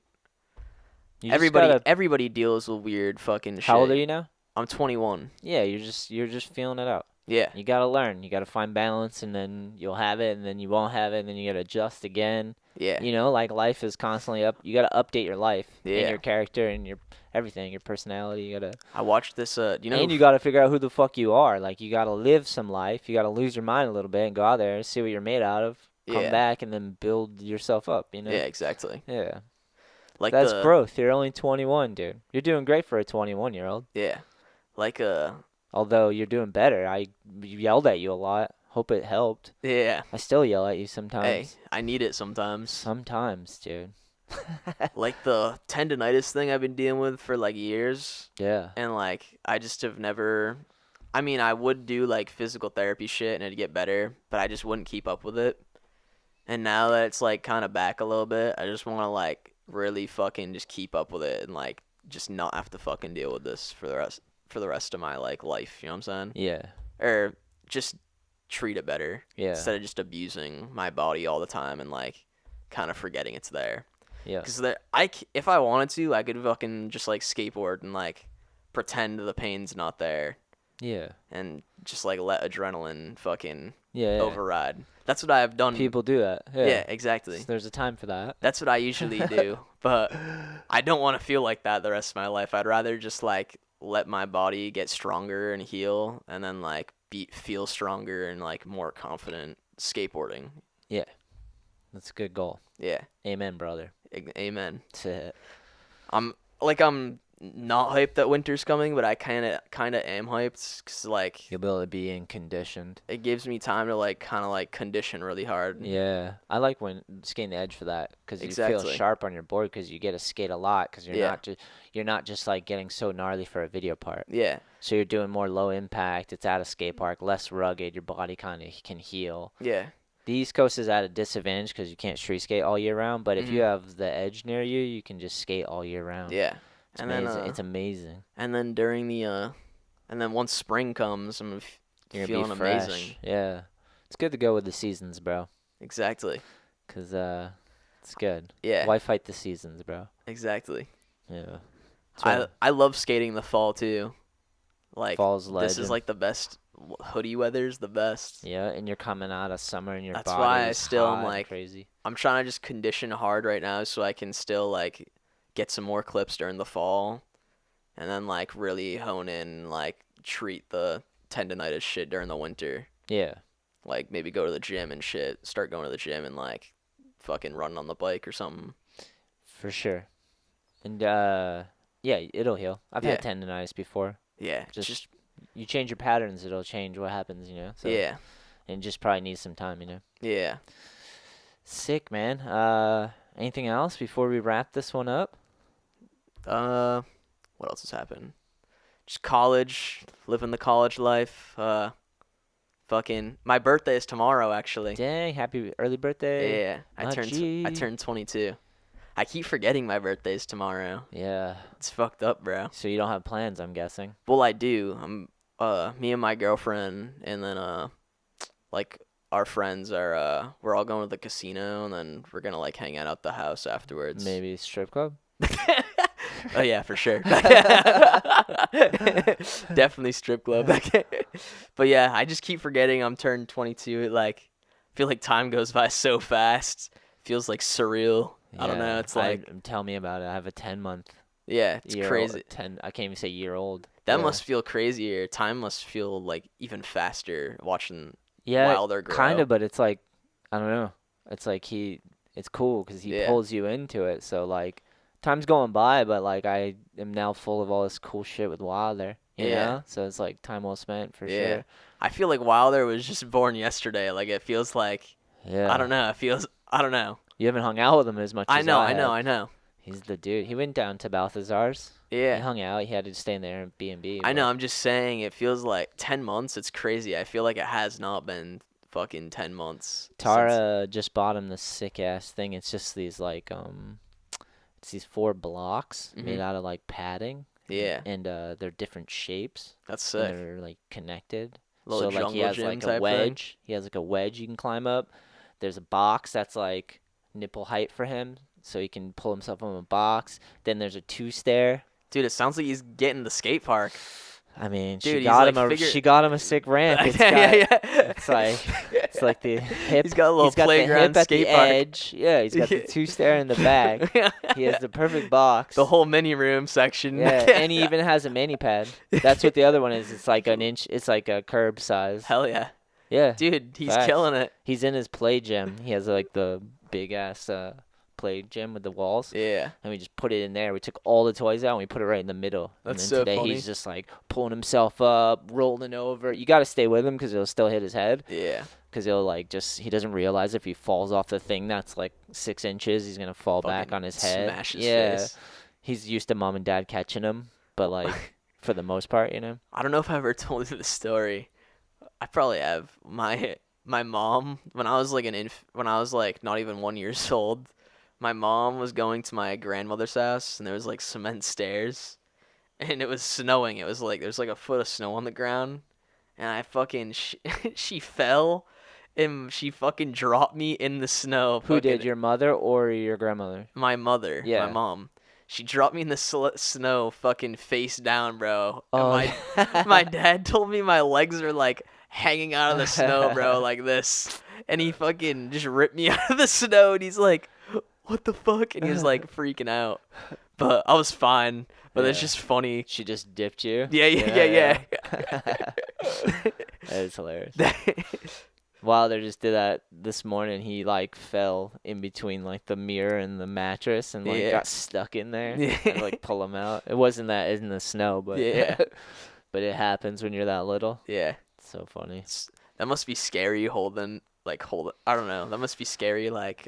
You just everybody gotta. everybody deals with weird fucking How old are shit. you now? I'm 21. Yeah, you're just feeling it out. Yeah, You gotta learn. You gotta find balance, and then you'll have it, and then you won't have it, and then you gotta adjust again. yeah, Like life is constantly up. You gotta update your life and yeah. your character and your everything, your personality. You gotta, I watched this. You know, and you gotta figure out who the fuck you are. Like you gotta live some life. You gotta lose your mind a little bit and go out there, see what you're made out of, come yeah, back, and then build yourself up. yeah, exactly. Yeah. Like That's growth. You're only 21, dude. You're doing great for a 21-year-old. yeah, like Although you're doing better. I yelled at you a lot. Hope it helped. yeah. I still yell at you Hey, sometimes. I need it sometimes. Sometimes, dude. Like the tendonitis thing I've been dealing with for like years, Yeah. and like I just have never. I mean, I would do like physical therapy shit and it'd get better, but I just wouldn't keep up with it. And now that it's like kind of back a little bit, I just want to like really fucking just keep up with it and like just not have to fucking deal with this for the rest of my like life. You know what I'm saying? Yeah. Or just treat it better Yeah. instead of just abusing my body all the time and like kind of forgetting it's there. Yeah. Because if I wanted to, I could fucking just like skateboard and like pretend the pain's not there Yeah. and just like let adrenaline fucking Yeah. Yeah. override. That's what I have done. People do that. Yeah. Yeah, exactly. There's a time for that. That's what I usually do, but I don't want to feel like that the rest of my life. I'd rather just like let my body get stronger and heal, and then like feel stronger and like more confident skateboarding. Yeah. That's a good goal. Yeah. Amen, brother. Amen. That's it. I'm not hyped that winter's coming, but I kind of am hyped because like You'll be able to be in conditioned. it gives me time to like kind of like condition really hard. Yeah. I like when skating the edge for that because you feel Exactly. sharp on your board because you get to skate a lot because Yeah. you're not just like getting so gnarly for a video part. Yeah. So you're doing more low impact. It's at a skate park, less rugged. Your body kind of can heal. Yeah. The East Coast is at a disadvantage because you can't street skate all year round. But if you Mhm. have the edge near you, you can just skate all year round. Yeah. It's And amazing. then It's amazing. and then during the and then once spring comes, I'm You're feeling gonna be fresh. amazing. Yeah, it's good to go with the seasons, bro. Exactly. 'Cause it's good. Yeah. Why fight the seasons, bro? Exactly. Yeah. That's right. I love skating the fall too. Like Fall's this is legend. like the best hoodie weather's the best. Yeah, and you're coming out of summer and your That's body why I is still am hot and like crazy. I'm trying to just condition hard right now so I can still like get some more clips during the fall and then like really hone in and like treat the tendonitis shit during the winter. Yeah. Like maybe go to the gym and shit. Start going to the gym and like fucking running on the bike or something. For sure. And yeah, it'll heal. I've had tendonitis before. Yeah. Just you change your patterns, it'll change what happens, So yeah. and just probably needs some time, Yeah. Sick, man. Anything else before we wrap this one up? What else has happened? Just college, living the college life. Fucking my birthday is tomorrow actually. Dang, happy early birthday. Yeah, I turned 22. I keep forgetting my birthday's tomorrow. Yeah. It's fucked up, bro. So you don't have plans, I'm guessing. Well, I do. Me and my girlfriend, and then like our friends are we're all going to the casino, and then we're gonna like hang out at the house afterwards. Maybe strip club? Oh yeah, for sure. Definitely strip club. But yeah, I just keep forgetting I'm turning 22. It like I feel like time goes by so fast. Feels like surreal. I don't know. It's like tell me about it. I have a 10-month. Yeah, it's crazy. 10. I can't even say year old. That must feel crazier. Time must feel like even faster watching Yeah, Wilder grow. kind of, but it's like I don't know. It's like it's cool because he pulls you into it. So like time's going by, but like I am now full of all this cool shit with Wilder. You know? So it's like time well spent for sure. I feel like Wilder was just born yesterday. Like it feels like I don't know. I don't know. You haven't hung out with him as much as I know. He's the dude. He went down to Balthazar's. Yeah. He hung out. He had to stay in there in B&B. I know. I'm just saying it feels like 10 months. It's crazy. I feel like it has not been fucking 10 months. Tara just bought him this sick ass thing. It's just these like it's these 4 blocks made out of like padding. Yeah. And they're different shapes. That's And sick. they're like connected. Little So like he jungle has gym like a type thing. wedge. He has like a wedge you can climb up. There's a box that's like nipple height for him, so he can pull himself on a box. Then there's a 2-stair. Dude, it sounds like he's getting the skate park. I mean, Dude, he's like figure. she got him a sick ramp. It's Yeah, got yeah. it's like the hip. He's got a little He's got the playground hip at the skate park. edge. Yeah, he's got the 2-stair in the back. He has the perfect box. The whole mini room section. Yeah, and he even has a mani pad. That's what the other one is. It's like an inch. It's like a curb size. Hell yeah. Yeah, Dude, he's facts. killing it. He's in his play gym. He has like the big ass play gym with the walls. Yeah. And we just put it in there. We took all the toys out and we put it right in the middle. That's and so then today funny. he's just like pulling himself up, rolling over. You got to stay with him because he'll still hit his head. Yeah. Because he'll like he doesn't realize if he falls off the thing that's like 6 inches, he's going to fall back Fucking on his head. Smash his Yeah. face. He's used to mom and dad catching him, but like for the most part, you know? I don't know if I ever told you the story. I probably have. My mom, when I was like when I was like not even 1 year old, my mom was going to my grandmother's house and there was like cement stairs and it was snowing. It was like there's like a foot of snow on the ground and I fucking she fell and she fucking dropped me in the snow. Who did, your mother or your grandmother? My mother, Yeah. my mom. She dropped me in the snow, fucking face down, bro. And Oh. my dad told me my legs are like hanging out of the snow, bro, like this. And he fucking just ripped me out of the snow, and he's like, "What the fuck?" And he was like freaking out. But I was fine. But it's Yeah. just funny. She just dipped you? Yeah. That is hilarious. Wilder just did that this morning. He like fell in between like the mirror and the mattress and like Yeah. got stuck in there. Yeah. And, like pull him out. It wasn't that in the snow, but Yeah. but it happens when you're that little. Yeah. It's so funny. That must be scary holding. I don't know. That must be scary, like,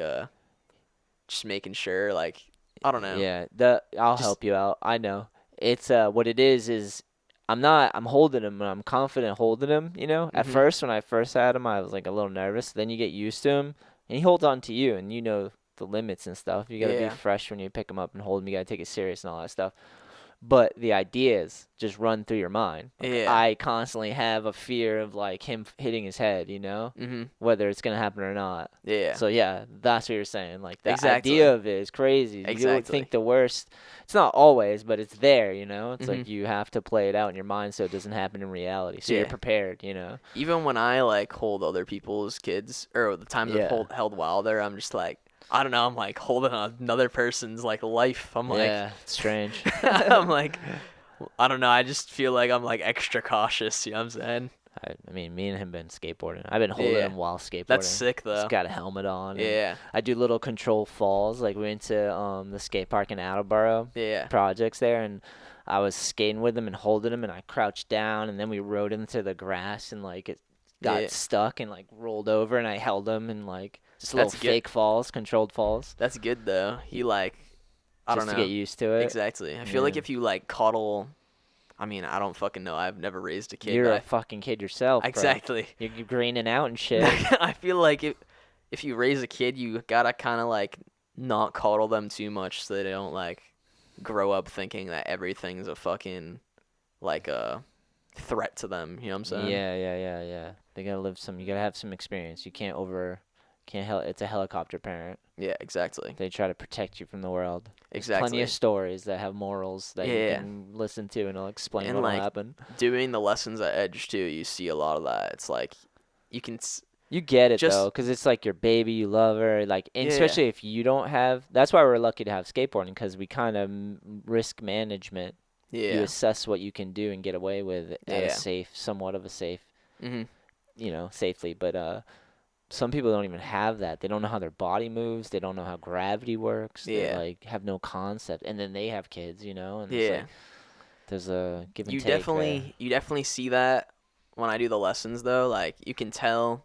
just making sure, like, I don't know. Yeah, I'll Just- help you out. I know. It's what it is I'm holding him and I'm confident holding him, you know? At Mhm. first when I first had him, I was like a little nervous. Then you get used to him and he holds on to you and you know the limits and stuff. You got to Yeah. be fresh when you pick him up and hold him. You got to take it serious and all that stuff. But the ideas just run through your mind. Like, Yeah. I constantly have a fear of like him hitting his head, you know? Mhm. Whether it's going to happen or not. Yeah. So yeah, that's what you're saying. Like the Exactly. idea of it is crazy. You don't Exactly. think the worst. It's not always, but it's there. You know, it's Mhm. like you have to play it out in your mind so it doesn't happen in reality. So you're Yeah. prepared. You know. Even when I like hold other people's kids, or the times Yeah. I've held Wilder, I'm just like, I don't know. I'm like holding another person's like life. I'm like, Yeah, it's strange. I'm like, I don't know. I just feel like I'm like extra cautious. You know what I'm saying? I mean, me and him been skateboarding. I've been holding Yeah. him while skateboarding. That's sick He's though. got a helmet on. and Yeah. I do little control falls. Like we went to the skate park in Attleboro. Yeah. Projects there, and I was skating with him and holding him, and I crouched down, and then we rode into the grass, and like it got Yeah. stuck and like rolled over, and I held him, and like just little That's good. fake falls, controlled falls, That's good though. He like, I just don't to know. get used to it. Exactly. I feel like Yeah. if you like coddle, I mean, I don't fucking know. I've never raised a kid. You're but a fucking kid yourself, bro. exactly. You're greening out and shit. I feel like if you raise a kid, you gotta kind of like not coddle them too much so they don't like grow up thinking that everything's a fucking like a threat to them. You know what I'm saying? Yeah. They gotta live some. You gotta have some experience. You can't it's a helicopter parent. Yeah, exactly. They try to protect you from the world. There's Exactly. plenty of stories that have morals that you Yeah. can listen to and it'll explain And, what'll like, happen. Doing the lessons at Edge too, you see a lot of that. It's like you can. You get it just- though, because it's like your baby, you love her, like, and Yeah. especially if you don't have. That's why we're lucky to have skateboarding, because we kind of risk management. You Yeah. assess what you can do and get away with at a Yeah. somewhat of a safe, Mhm. safely. But some people don't even have that. They don't know how their body moves. They don't know how gravity works. They Yeah. like have no concept, and then they have kids, and Yeah. it's like, there's a give and You take there. definitely see that when I do the lessons though. Like you can tell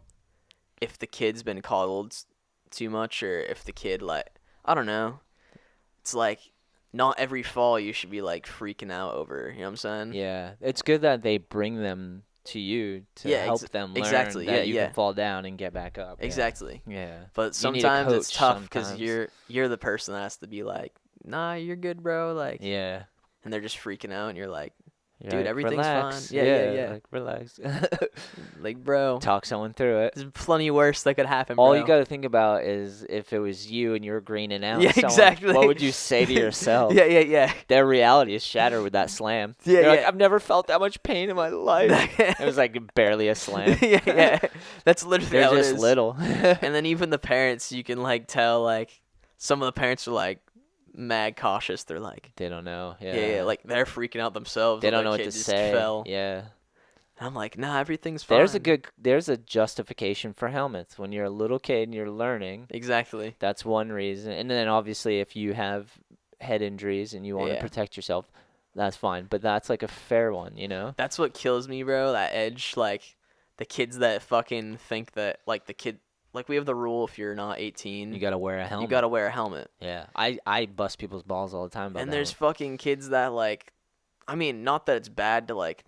if the kid's been coddled too much or if the kid like I don't know. It's like not every fall you should be like freaking out over. You know what I'm saying? Yeah, it's good that they bring them to you to Yeah, help them learn exactly, that you yeah. can fall down and get back up. Exactly. Yeah. But You need a sometimes it's coach tough because sometimes. you're the person that has to be like, nah, you're good, bro. Like, Yeah. and they're just freaking out, and you're like, You're Dude, like, everything's relax. fine. Yeah. Like relax. Like, bro, Talk someone through it. there's plenty worse that could happen, All bro. you got to think about is if it was you and you're greening out. Yeah, someone, exactly. What would you say to yourself? Yeah. Their reality is shattered with that slam. Yeah, You're like, yeah. I've never felt that much pain in my life. It was like barely a slam. yeah. That's literally They're how it just is. little. And then even the parents, you can like tell like some of the parents are like mad cautious. They're like, They don't know. yeah, like they're freaking out themselves. They when don't their know what kid to just say. Fell. Yeah. And I'm like, nah, everything's fine. There's a justification for helmets. When you're a little kid and you're learning, Exactly. that's one reason. And then obviously if you have head injuries and you want to Yeah. protect yourself, that's fine. But that's like a fair one, you know? That's what kills me, bro. That edge, like the kids that fucking think that like like we have the rule if you're not 18, You got to wear a helmet. you gotta wear a helmet. Yeah. I bust people's balls all the time about And that there's one. fucking kids that like, I mean, not that it's bad to like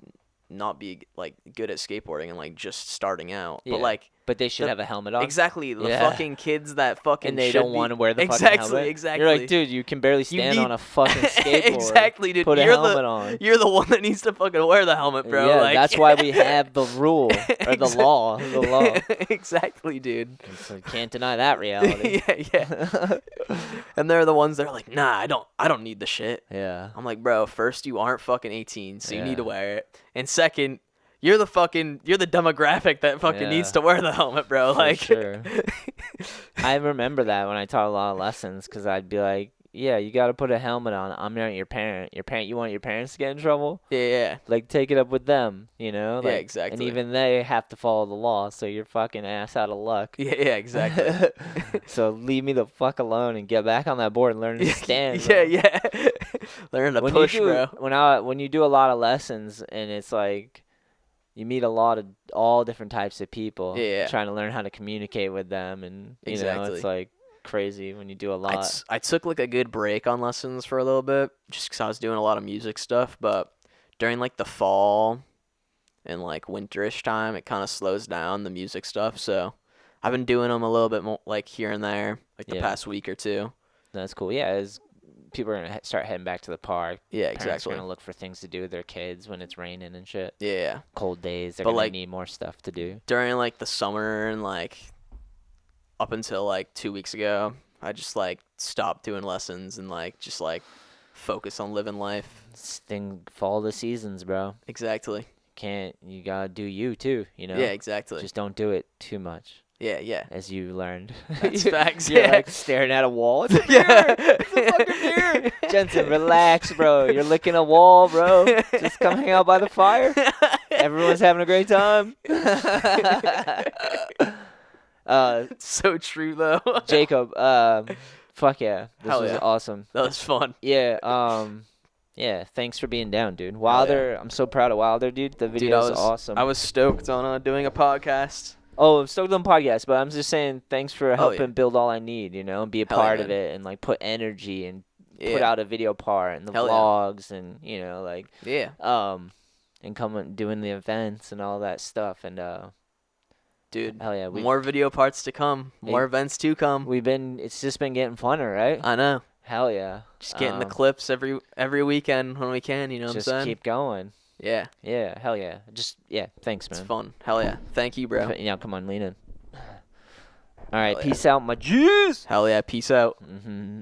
not be like good at skateboarding and like just starting out, Yeah. but like But they should have a helmet on. exactly the Yeah. fucking kids that fucking And they should don't want to wear the fucking exactly helmet. exactly. You're like, dude, you can barely stand on a fucking skateboard. Exactly, dude. Put a you're helmet on. You're the one that needs to fucking wear the helmet, bro. Yeah, like, that's why we have the rule or the law. The law. Exactly, dude. So can't deny that reality. yeah. And they're the ones that are like, nah, I don't need the shit. Yeah. I'm like, bro, first you aren't fucking 18, so you need to Yeah. wear it. And second, you're the demographic that fucking Yeah. needs to wear the helmet, bro. For Like, sure. I remember that when I taught a lot of lessons because I'd be like, yeah, you got to put a helmet on. I'm not your parent. You want your parents to get in trouble? yeah. Like, take it up with them, you know? Yeah, Like, exactly. And even they have to follow the law, so you're fucking ass out of luck. Yeah, exactly. So leave me the fuck alone and get back on that board and learn to stand. Yeah. Learn to push, bro. When you do a lot of lessons and it's like you meet a lot of all different types of people, Yeah. trying to learn how to communicate with them, and you know, Exactly. it's like crazy when you do a lot. I took like a good break on lessons for a little bit just because I was doing a lot of music stuff. But during like the fall and like winterish time, it kind of slows down the music stuff. So I've been doing them a little bit more like here and there, like the Yeah. past week or two. That's cool. Yeah, as people are gonna start heading back to the park. Yeah, Parents are exactly. gonna look for things to do with their kids when it's raining and shit. Yeah. Cold days, they're But, gonna like, need more stuff to do. During like the summer and like up until like 2 weeks ago, I just like stopped doing lessons and like just like focus on living life. Follow the seasons, bro. Exactly. You gotta do you too, you know? Yeah, exactly. Just don't do it too much, yeah. as you learned. That's facts. You're Yeah. like staring at a wall. It's a Yeah. mirror. It's a fucking mirror. Jensen, relax, bro. You're licking a wall, bro. Just come hang out by the fire. Everyone's having a great time. So true though. Jacob, fuck yeah. This Hell was yeah. awesome. That was fun. Yeah, thanks for being down, dude. Wilder, I'm so proud of Wilder, dude. The video is awesome. I was stoked on doing a podcast. Oh, I'm still doing podcasts, but I'm just saying thanks for helping yeah. build All I Need, you know, and be a Hell part yeah, of man. it and like put energy and put Yeah. out a video part and the Hell yeah. vlogs and, you know, like Yeah. and coming doing the events and all that stuff and Dude. hell yeah, More video parts to come. More events to come. it's just been getting funner, right? I know. Hell yeah. Just getting the clips every weekend when we can, you know what I'm Just saying? keep going. Yeah. Yeah, hell yeah. Thanks, It's man. fun. Hell yeah. Thank you, bro. Yeah, come on, lean in. All right, Hell yeah. peace out, my Jews. Hell yeah. Peace out. Mm-hmm.